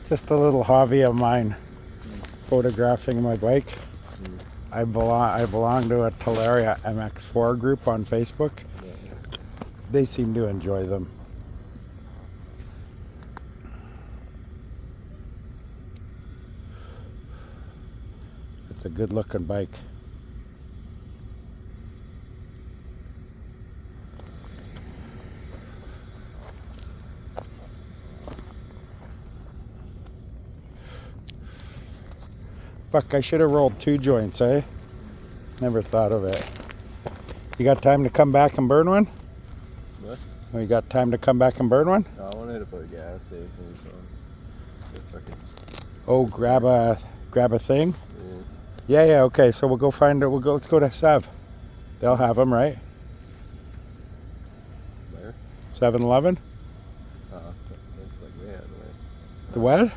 Just a little hobby of mine, photographing my bike. I belong to a Talaria MX4 group on Facebook. They seem to enjoy them. It's a good looking bike. Fuck, I should have rolled 2 joints, eh? Never thought of it. You got time to come back and burn one? What? Oh, you got time to come back and burn one? No, I wanted to put gas stations on. Oh, grab a thing? Yeah. Yeah, okay, so we'll go find it. Let's go to Sev. They'll have them, right? Where? 7-Eleven? That's like way out of the way. The what?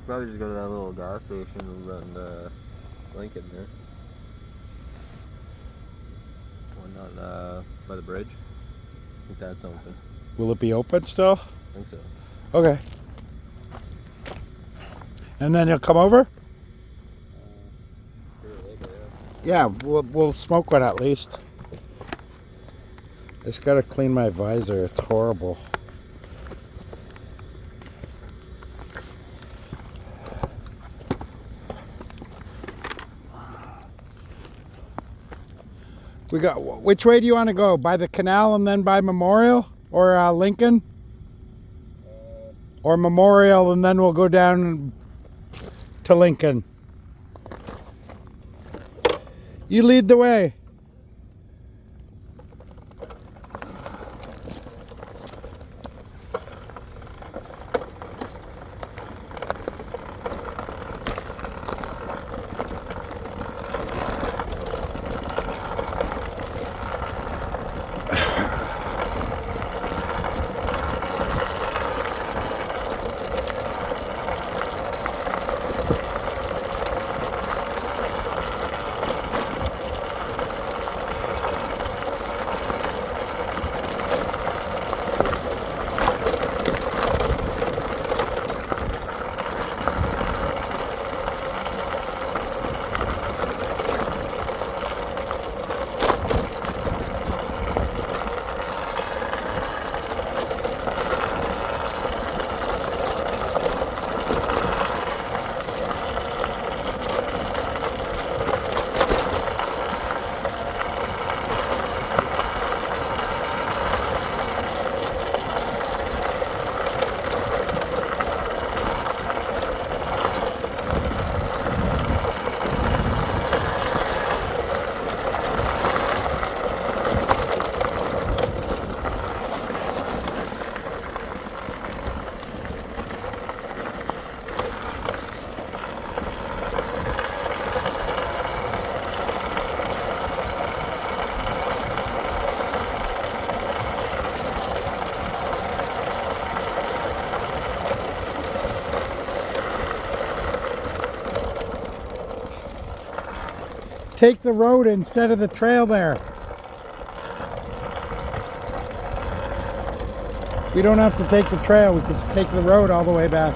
Probably just go to that little gas station around Lincoln there. One on by the bridge. I think that's something. Will it be open still? I think so. Okay. And then you'll come over? Yeah, we'll smoke one at least. I just gotta clean my visor. It's horrible. We got. Which way do you want to go? By the canal and then by Memorial, or Lincoln, or Memorial and then we'll go down to Lincoln. You lead the way. take the road instead of the trail there. We don't have to take the trail. We can just take the road all the way back.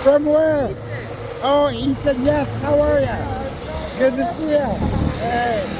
From where? Oh, Ethan, yes. How are you? Good to see you. Hey.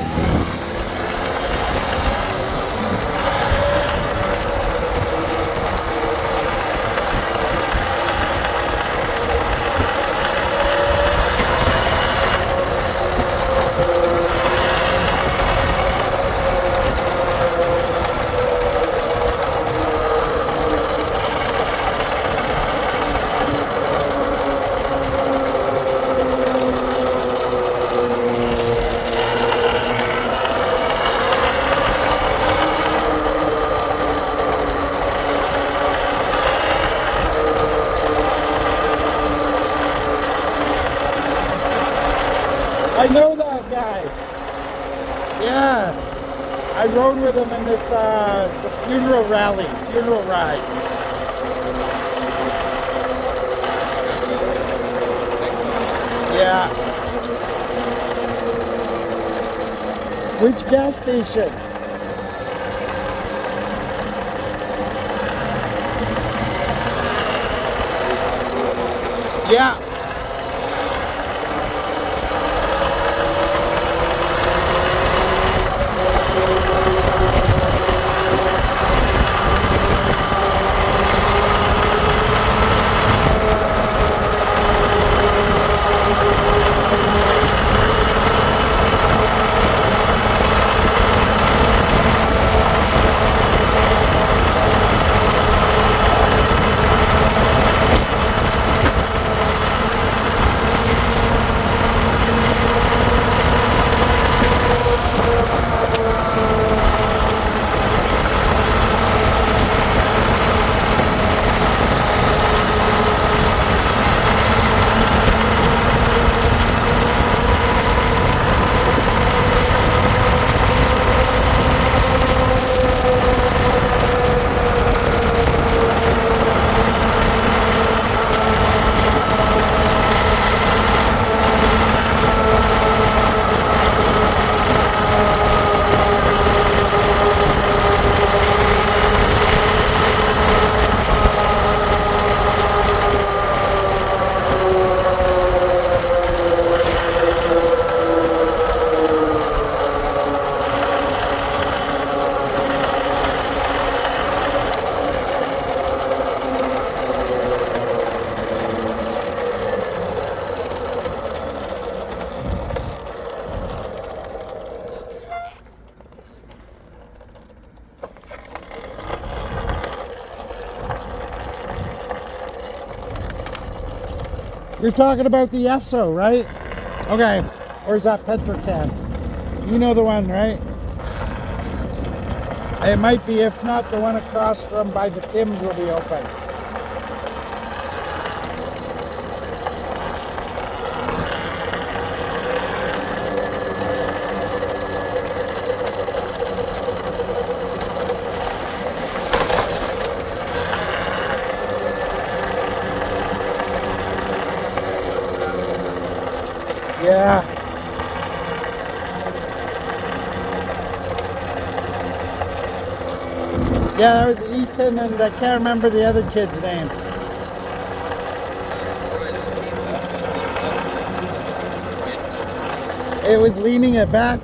I know that guy. Yeah. I rode with him in this the funeral ride. Yeah. Which gas station? Yeah. You're talking about the Esso, right? Okay. Or is that Petrocan? You know the one, right? It might be. If not, the one across from by the Tims will be open. Yeah. Yeah, that was Ethan, and I can't remember the other kid's name. It was leaning it back.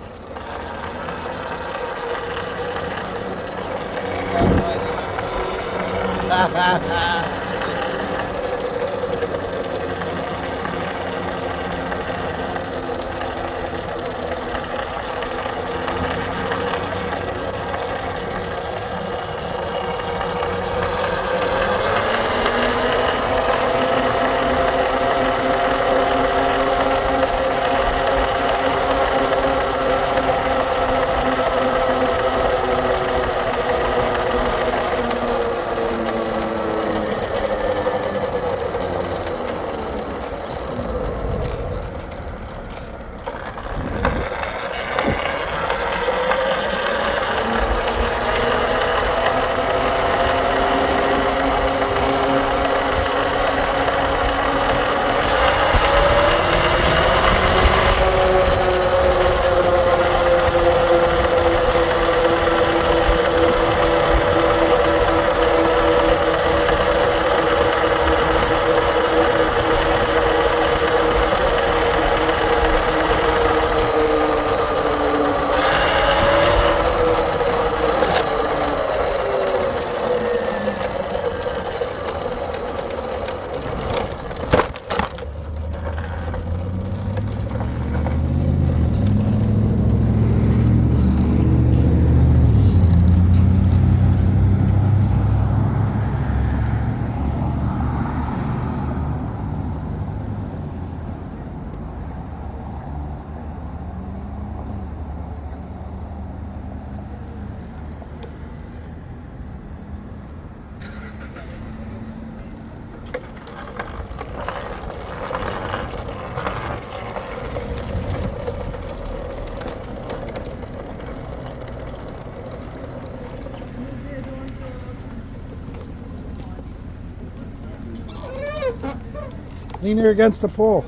Lean her against the pole.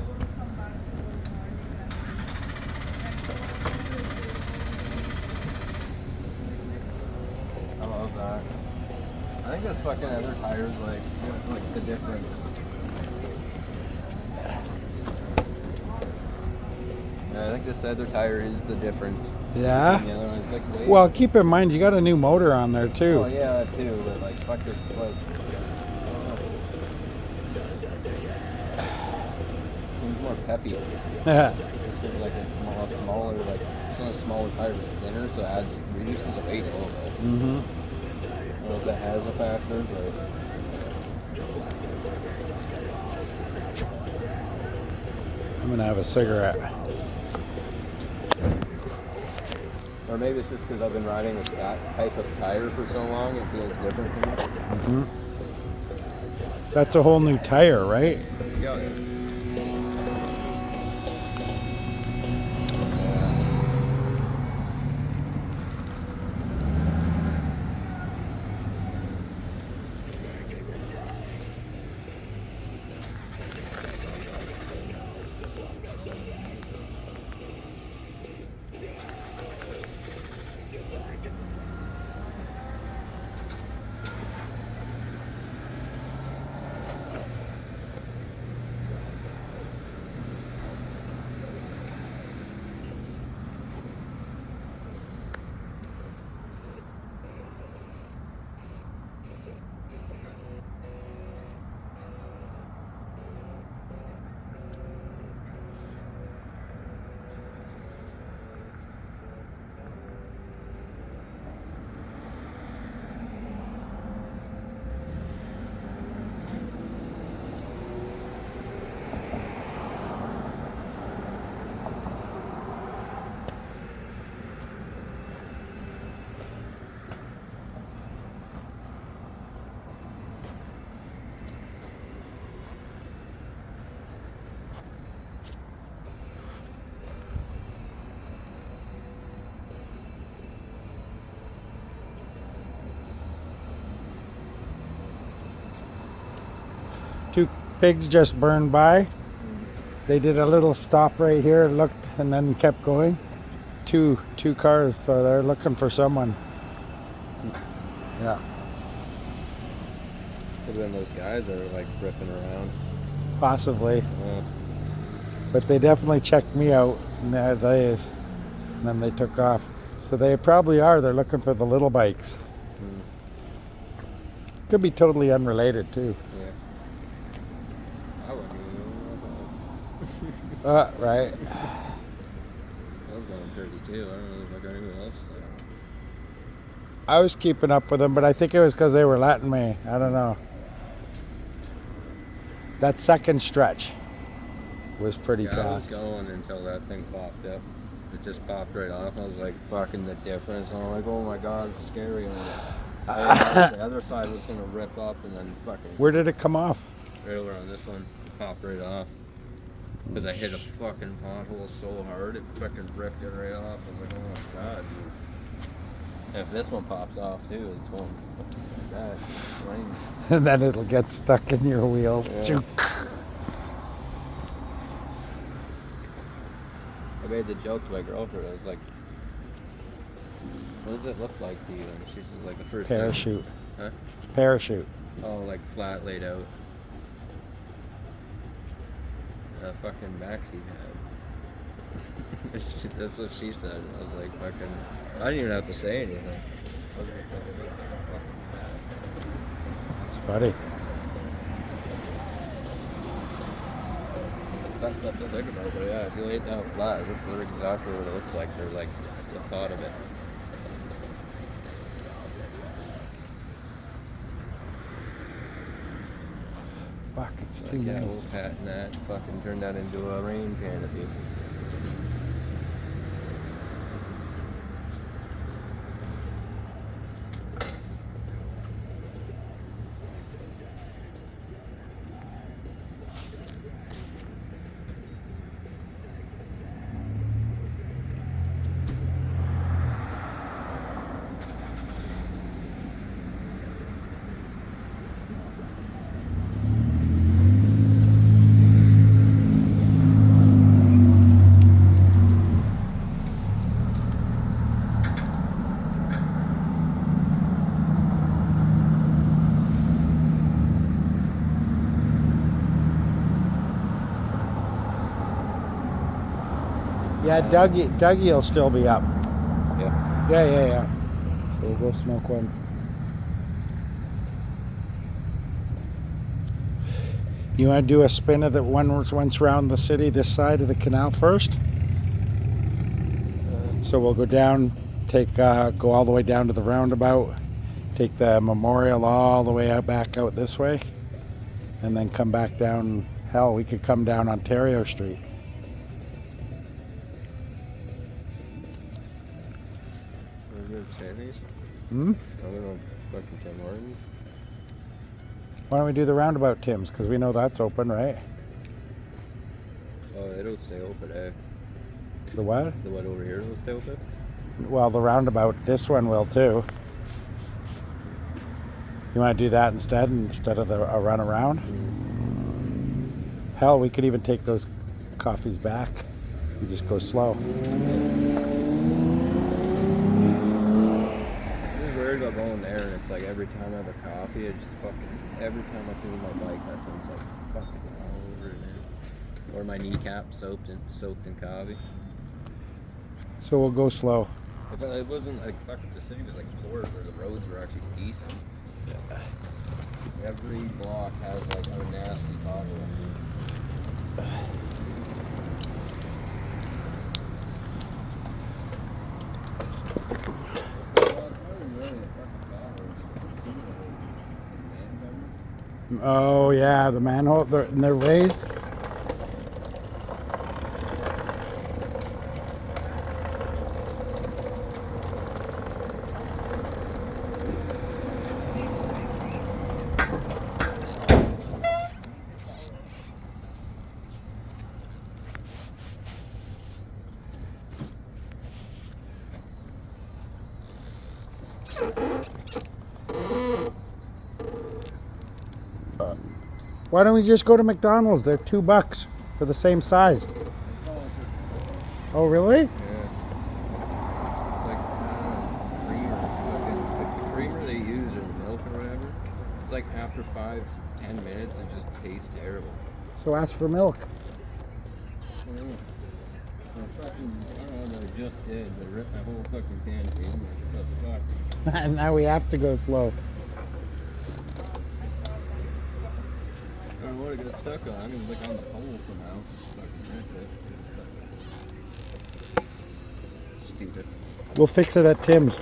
I love that. I think this fucking other tire is like the difference. Yeah, I think this other tire is the difference. Yeah? And the other one's like way. Well, keep in mind, you got a new motor on there, too. Oh yeah, that too. But like, fuck it, it's like. Seems more peppy. Yeah. This one's like it's smaller, like it's not a smaller tire, but it's thinner, so it adds reduces the weight a little bit. Mm-hmm. I don't know if that has a factor, but. I'm going to have a cigarette. Or maybe it's just because I've been riding with that type of tire for so long, it feels different to me. Mm-hmm. That's a whole new tire, right? Yeah. Two pigs just burned by. They did a little stop right here, looked, and then kept going. Two cars, so they're looking for someone. Yeah. Could have been those guys that are like ripping around. Possibly. Yeah. But they definitely checked me out, and then they took off. So they probably are. They're looking for the little bikes. Could be totally unrelated too. Yeah. I wouldn't even know about that. Right. I was going 32. I don't know if I got anyone else. I was keeping up with them, but I think it was because they were letting me. I don't know. That second stretch was pretty I was fast. going until that thing popped up. It just popped right off. I was like, fucking the difference. And I'm like, oh my god, it's scary. And the other side was gonna rip up, and then fucking. Where did it come off? Right over on this one, popped right off. Because I hit a fucking pothole so hard, it fucking ripped it right off. I was like, oh my god, dude. And if this one pops off too, it's going like that. Rain. And then it'll get stuck in your wheel. Yeah. I made the joke to my girlfriend. I was like, what does it look like to you? And she says, like, the first Parachute. thing. Huh? Parachute. Oh, like flat laid out. A fucking maxi pad. That's what she said. I was like, fucking. I didn't even have to say anything. I was just like, it looks like a fucking pad. It's funny. It's messed up to think about, but yeah, if you lay it down flat, that's exactly what it looks like. They're like the thought of it. Fuck, it's Like, too yeah, nice. we'll patent that. Fucking turn that into a rain canopy. Yeah, Dougie will still be up. Yeah. Yeah. So we'll go smoke one. You want to do a spin of the once around the city, this side of the canal first? So we'll go down, go all the way down to the roundabout, take the memorial all the way out back out this way, and then come back down. Hell, we could come down Ontario Street. Hmm? I don't know, fucking Tim Hortons. Why don't we do the roundabout, Tim's? Because we know that's open, right? Oh, it'll stay open, eh? The what? The one over here will stay open? Well, the roundabout, this one will too. You want to do that instead of a run around? Hell, we could even take those coffees back. We just go slow. About going there, and it's like every time I have a coffee, it's just every time I clean my bike, that's when it's like fucking all over it, man. Or my kneecap soaked in coffee. So we'll go slow. If it wasn't like fucking the city was like poor, where the roads were actually decent. Yeah. Every block has like a nasty pothole. Oh yeah, the manhole, they're raised. Why don't we just go to McDonald's? They're $2 for the same size. Oh, really? Yeah. It's like, creamer. Like the creamer they use in milk or whatever, it's like after 5-10 minutes, it just tastes terrible. So ask for milk. I don't know what I just did, but I ripped my whole fucking can to what the fuck? And now we have to go slow. I don't know what it got stuck on. It was like on the pole somehow. Fucking ripped it. Stupid. We'll fix it at Tim's.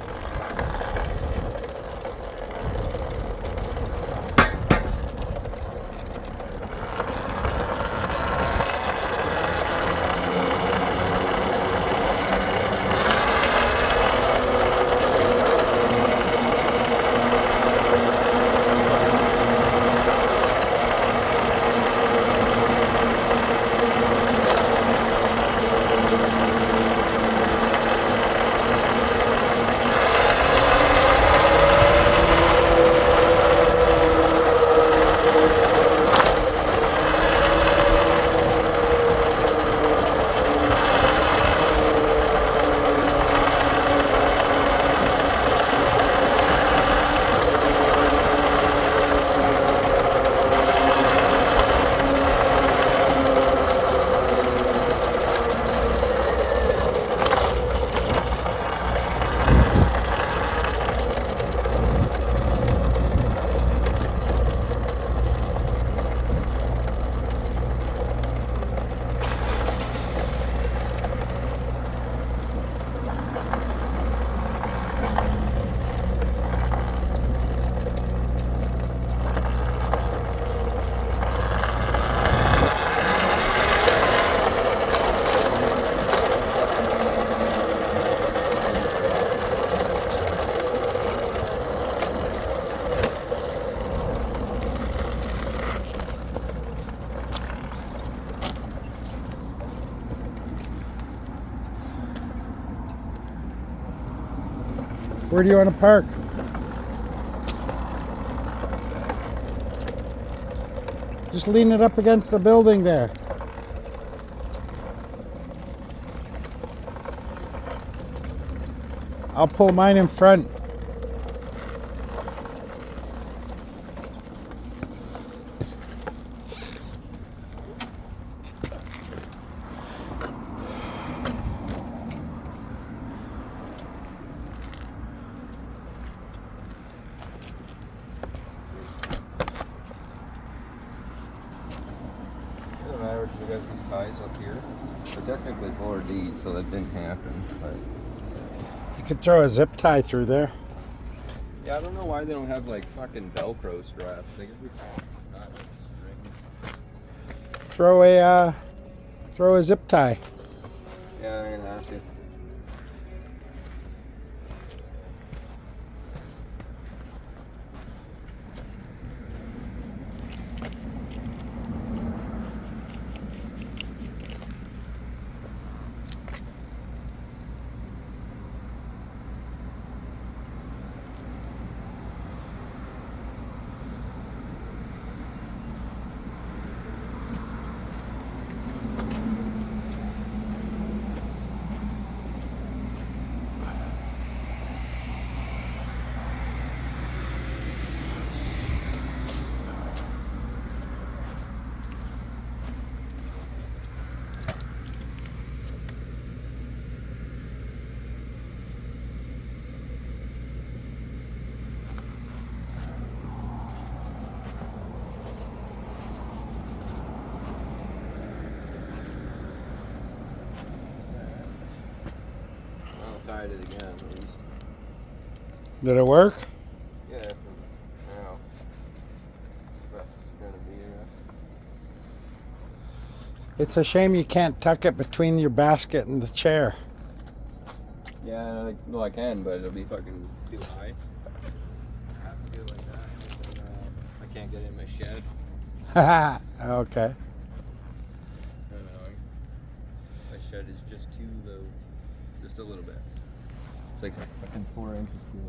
Where do you want to park? Just lean it up against the building there. I'll pull mine in front. got these ties up here. They're technically 4D, so that didn't happen. But You could throw a zip tie through there. yeah, I don't know why they don't have like fucking Velcro straps. They could be not like string. Throw a zip tie. Yeah, I'm gonna have to. Tried it again at least. Did it work? Yeah, for now. Rest is gonna be enough. It's a shame you can't tuck it between your basket and the chair. Yeah, well I can, but it'll be fucking too high. I have to do it like that. And then, I can't get in my shed. Okay. It's kind of annoying. My shed is just too low. Just a little bit. It's like fucking 4 inches too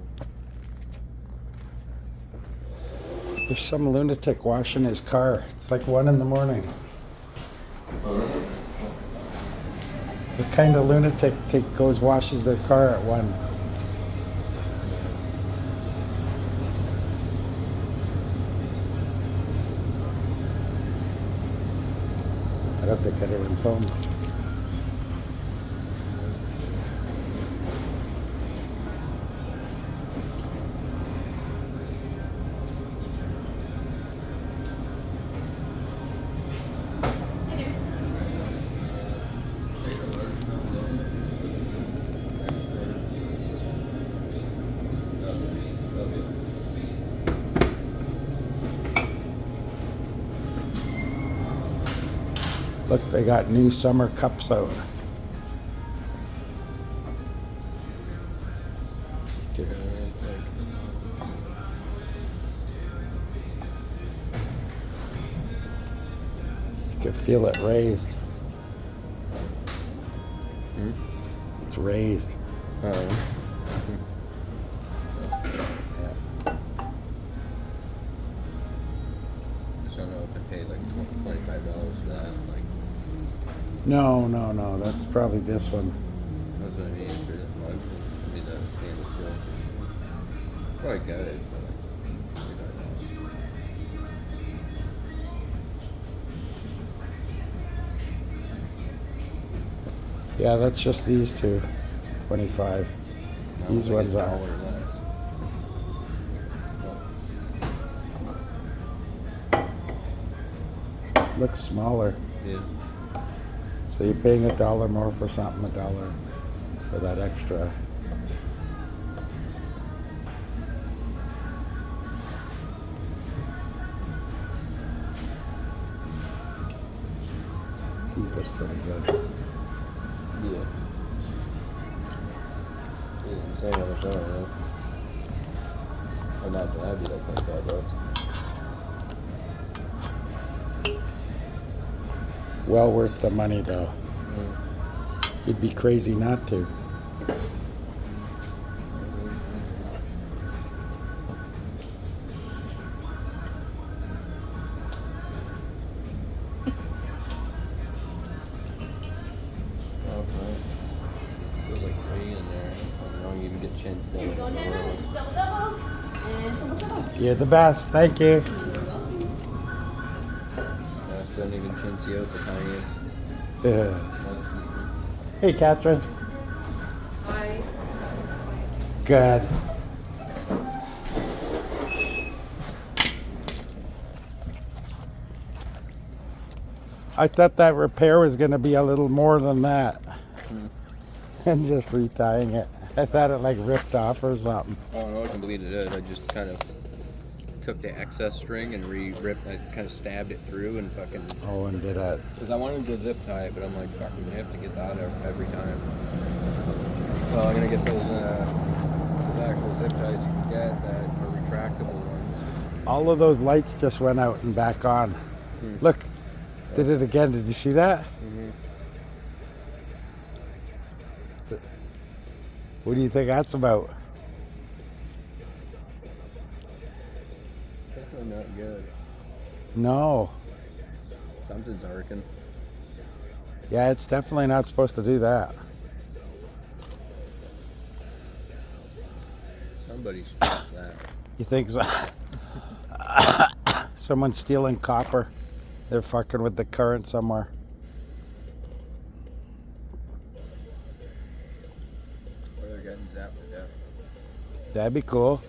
low. There's some lunatic washing his car. It's like 1 in the morning. The kind of lunatic goes washes their car at 1. I don't think anyone's home. Look, they got new summer cups out. You can feel it raised. It's raised. Yeah. Just don't know if I paid like $25 for that. Like, No. That's probably this one. that's what I mean. For that much, I mean, that stainless steel. Probably good, but like, $25. Yeah, that's just these two. 25. No, These it's like ones $1 are. less. Looks smaller. Yeah. So you're paying $1 more for something, $1 for that extra. These look pretty good. Yeah. Yeah, I'm saying how much I don't know. I imagine that'd be like $25. Well worth the money though. You'd be crazy not to. Oh, it's nice. Feels like rain in there. I don't even get chins down. Here we go, gentlemen. Just double, and triple. You're the best. Thank you. You're welcome. I don't even chintz you out the tiniest. Hey, Catherine. Hi. Good. I thought that repair was going to be a little more than that. And just retying it. I thought it like ripped off or something. Oh no, I completely did. I just kind of took the excess string and re-ripped. I kind of stabbed it through and fucking. Oh, and did that. Because I wanted to zip tie it, but I'm like, fucking, I have to get that out every time. So I'm gonna get those actual zip ties you can get that are retractable ones. All of those lights just went out and back on. Look, did it again. Did you see that? What do you think that's about? Definitely not good. No. Something's arcing. Yeah, it's definitely not supposed to do that. Somebody should fix that. You think so? Someone's stealing copper. They're fucking with the current somewhere. Or they're getting zapped to death. That'd be cool.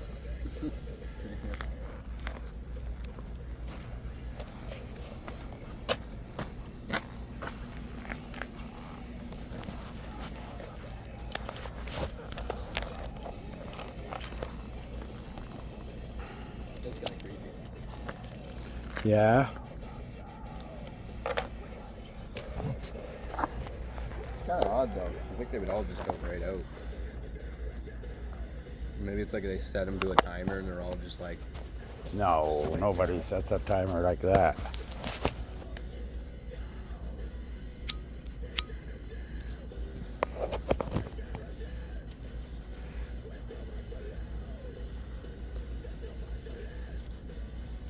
That's kind of creepy. Yeah. Kind of odd though. I think they would all just go right out. Maybe it's like they set them to a timer and they're all just like. No, nobody sets a timer like that.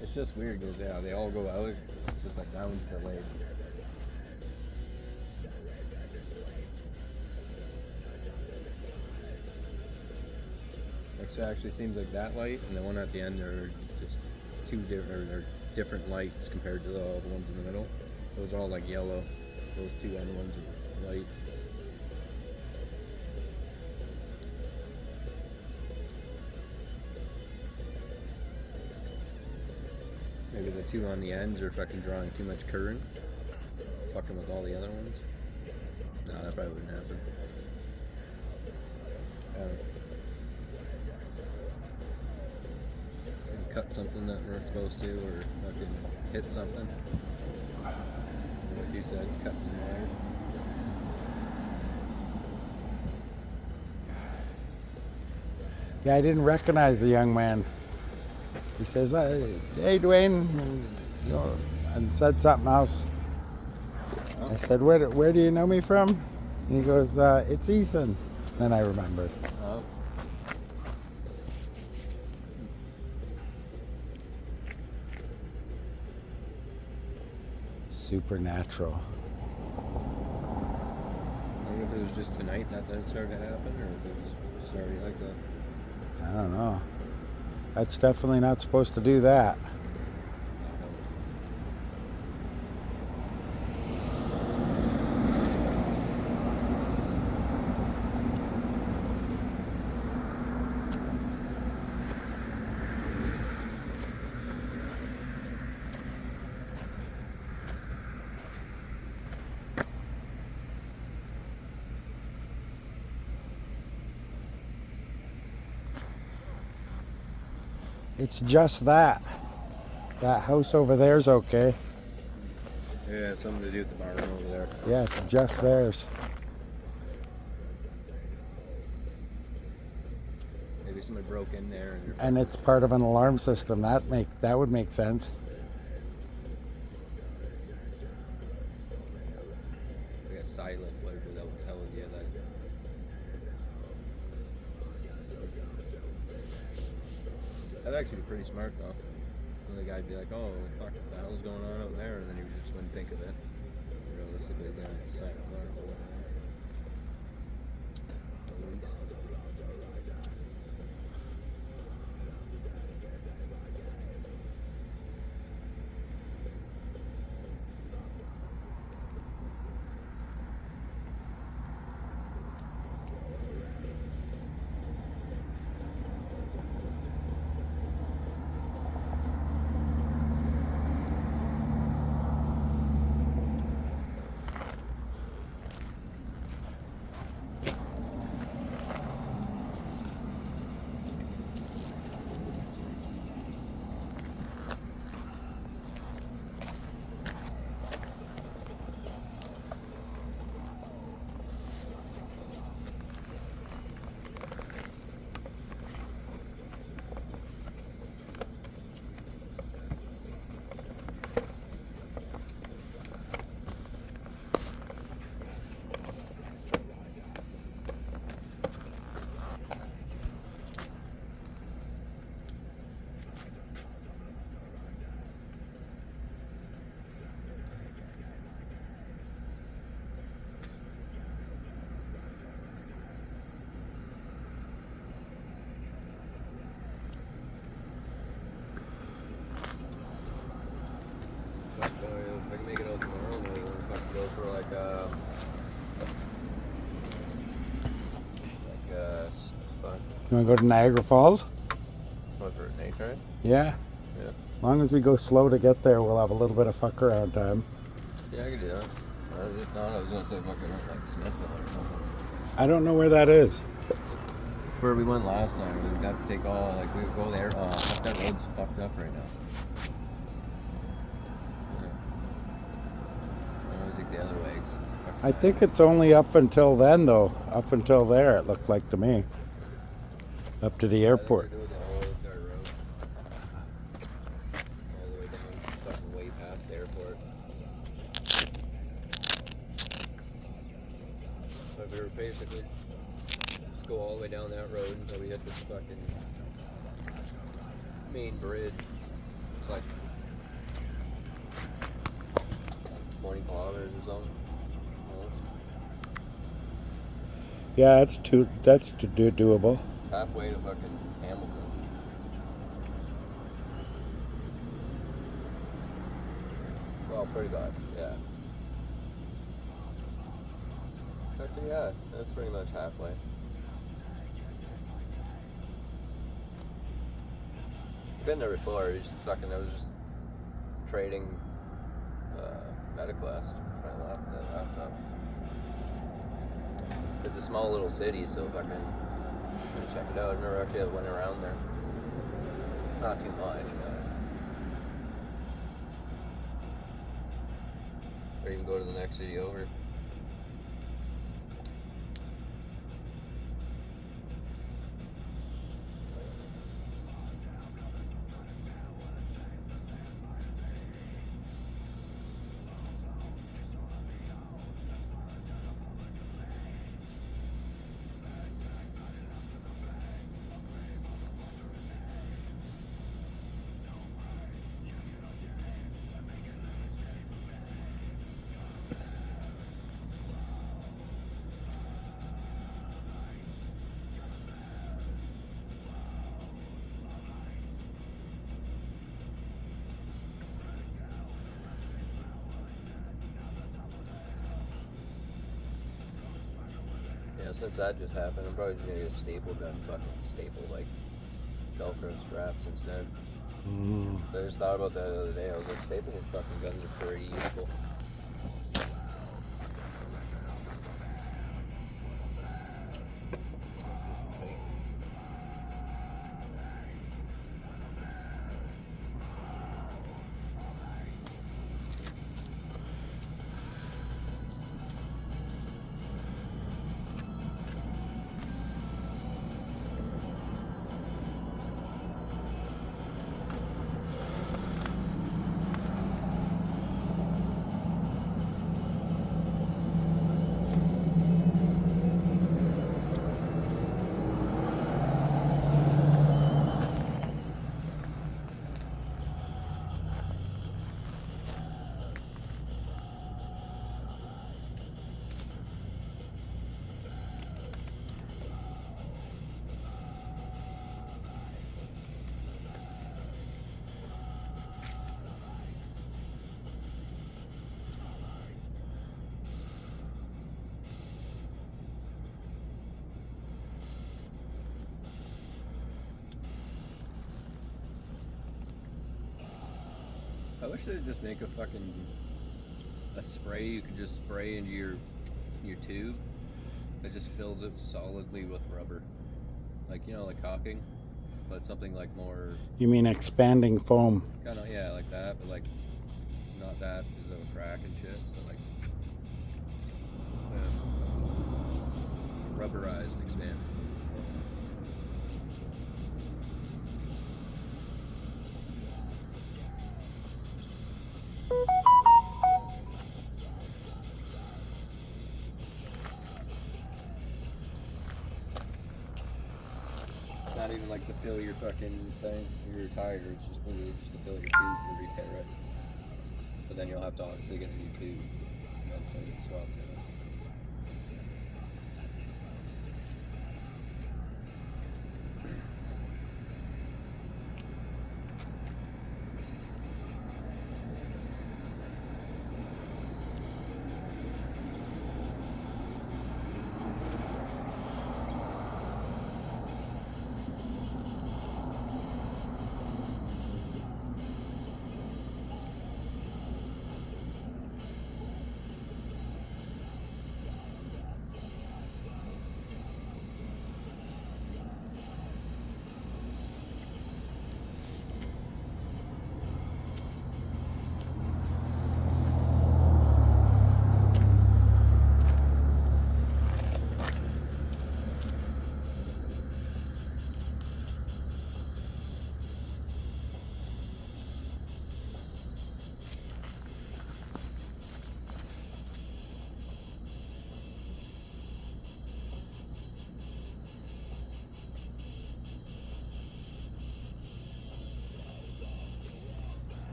It's just weird because yeah, they all go out. It's just like that one's delayed. It actually seems like that light and the one at the end are just two different. They're different lights compared to all the ones in the middle. Those are all like yellow. Those two end ones are light. Maybe the two on the ends are fucking drawing too much current, fucking with all the other ones. No, that probably wouldn't happen. So cut something that we're supposed to, or fucking hit something. Like you said, cut some wire. Yeah, I didn't recognize the young man. He says, "Hey, Dwayne," you know, and said something else. I said, "Where do you know me from?" And he goes, "It's Ethan." Then I remembered. Oh. Supernatural. I don't know if it was just tonight that started to happen, or if it was just already like that. I don't know. That's definitely not supposed to do that. It's just that. That house over there's okay. Yeah, something to do with the barn over there. Yeah, it's just theirs. Maybe somebody broke in there and And it's part of an alarm system. That would make sense. they got silent, whatever that would tell you that. That'd actually be pretty smart though. And the guy'd be like, "Oh, fuck, what the hell's going on out there?" And then he just wouldn't think of it. Realistically, yeah, it's silent alarm. for like fuck. You want to go to Niagara Falls? What for nature? Yeah. Yeah. As long as we go slow to get there, we'll have a little bit of fuck around time. Yeah, I could do that. If not, I was gonna say fucking like Smithville or something. I don't know where that is. Where we went last time, we'd have to take all like we would go there. Fuck, that road's fucked up right now. Yeah. I'm gonna take the other way. 'Cause it's fucking I think it's only up until then, though. Up until there, it looked like to me. Up to the airport. I think we're doing the whole entire road. All the way down, fucking way past the airport. So we were basically just go all the way down that road until we hit this fucking main bridge. It's like 20 kilometers or something. Yeah, that's doable. Halfway to fucking Hamilton. Well, pretty bad, yeah. Actually, yeah, that's pretty much halfway. I've been there before. I was just trading Metaclast. I laughed at that laptop. It's a small little city, so fucking check it out. I never actually went around there. Not too much, but or even go to the next city over. Yeah, since that just happened, I'm probably just gonna get a staple gun, fucking staple like Velcro straps instead. So I just thought about that the other day. I was like, staple fucking guns are pretty useful. I wish they'd just make a spray you could just spray into your tube that just fills it solidly with rubber. Like, you know, like caulking, but something like more... You mean expanding foam? Kind of, yeah, like that, but like, not that because of a crack and shit, but like, rubberized expanded. Not even like to fill your fucking thing, your tire. It's just literally just to fill your tube to repair it. But then you'll have to obviously get a new tube. And then so you can swap it.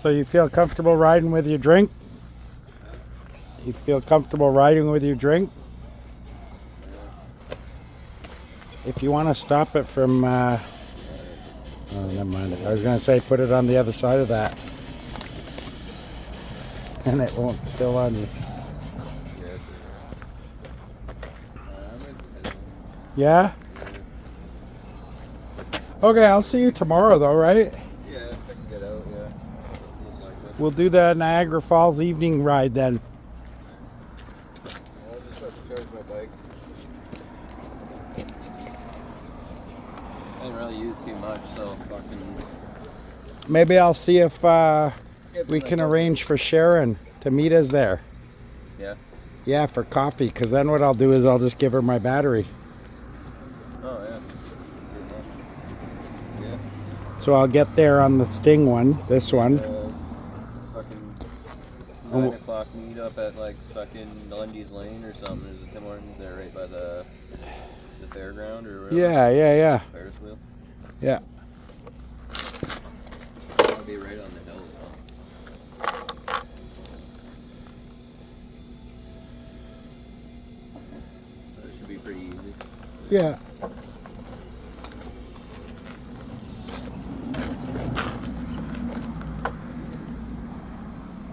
So you feel comfortable riding with your drink? You feel comfortable riding with your drink? If you want to stop it from, oh, never mind. I was going to say put it on the other side of that. And it won't spill on you. Yeah? Okay, I'll see you tomorrow though, right? Yeah, if I can get out, yeah. Most likely. We'll do the Niagara Falls evening ride then. I'll just have to charge my bike. I didn't really use too much, so fucking... Maybe I'll see if we can arrange for Sharon to meet us there. Yeah? Yeah, for coffee, because then what I'll do is I'll just give her my battery. Oh, yeah. Yeah. So I'll get there on the Sting one, this one. Fucking 9 o'clock meet up at like fucking Lundy's Lane or something. Is it Tim Hortons there right by the fairground or whatever? Yeah. Ferris wheel? Yeah. I'll be right on the hill though. So it should be pretty easy. Yeah.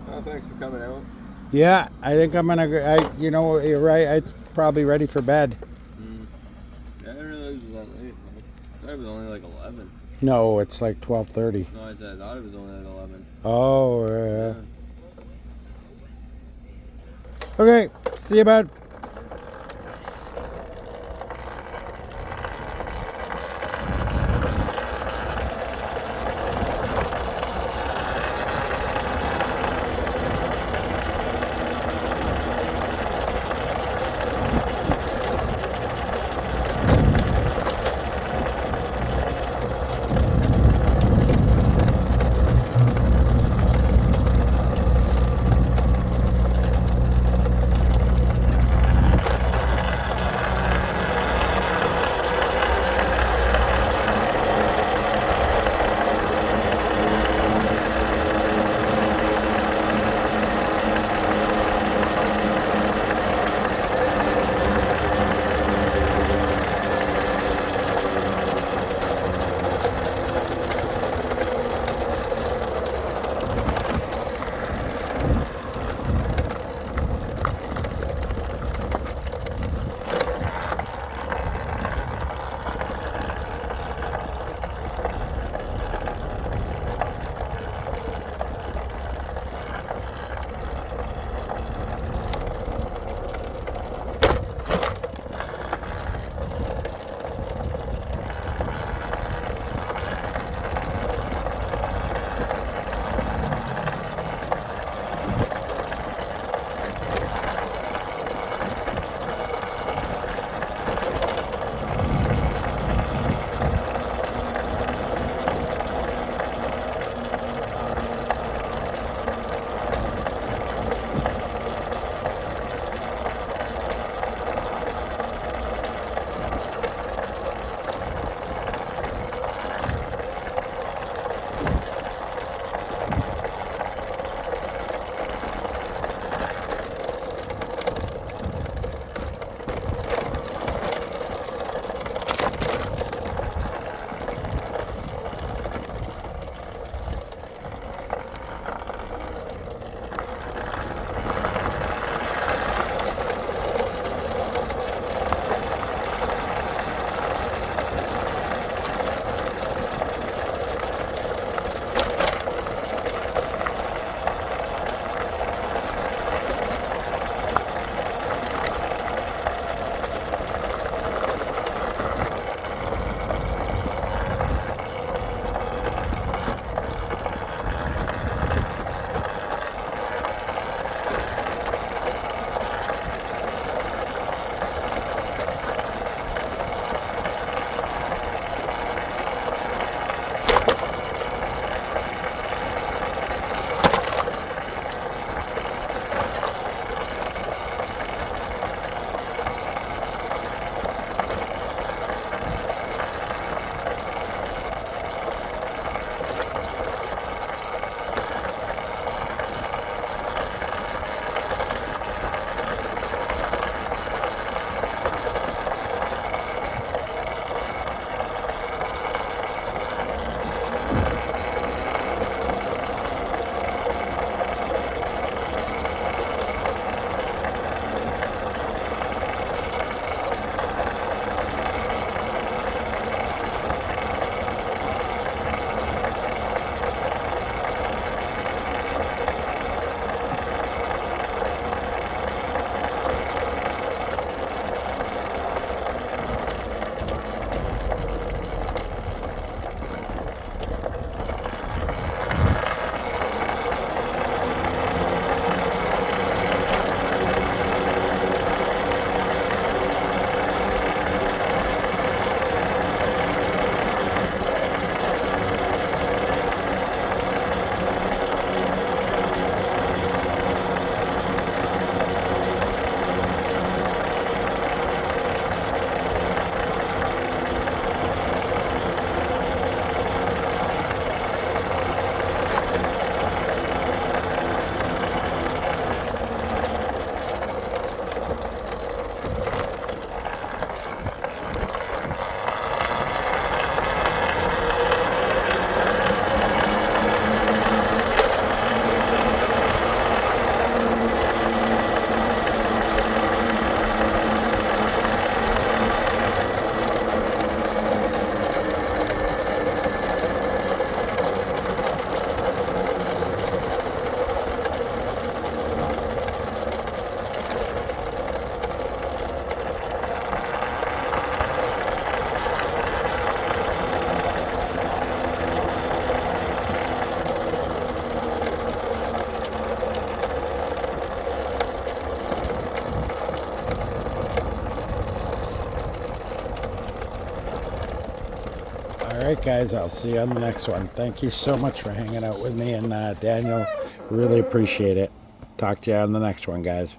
Oh, thanks for coming out. Yeah, I think I'm gonna go. You know, you're right. I'm probably ready for bed. Yeah, I didn't realize it was that late. I thought it was only like 11. No, it's like 12:30. No, I thought it was only like 11. Oh, yeah. Okay, see you, bud. guys. I'll see you on the next one. Thank you so much for hanging out with me and Daniel. Really appreciate it. Talk to you on the next one, guys.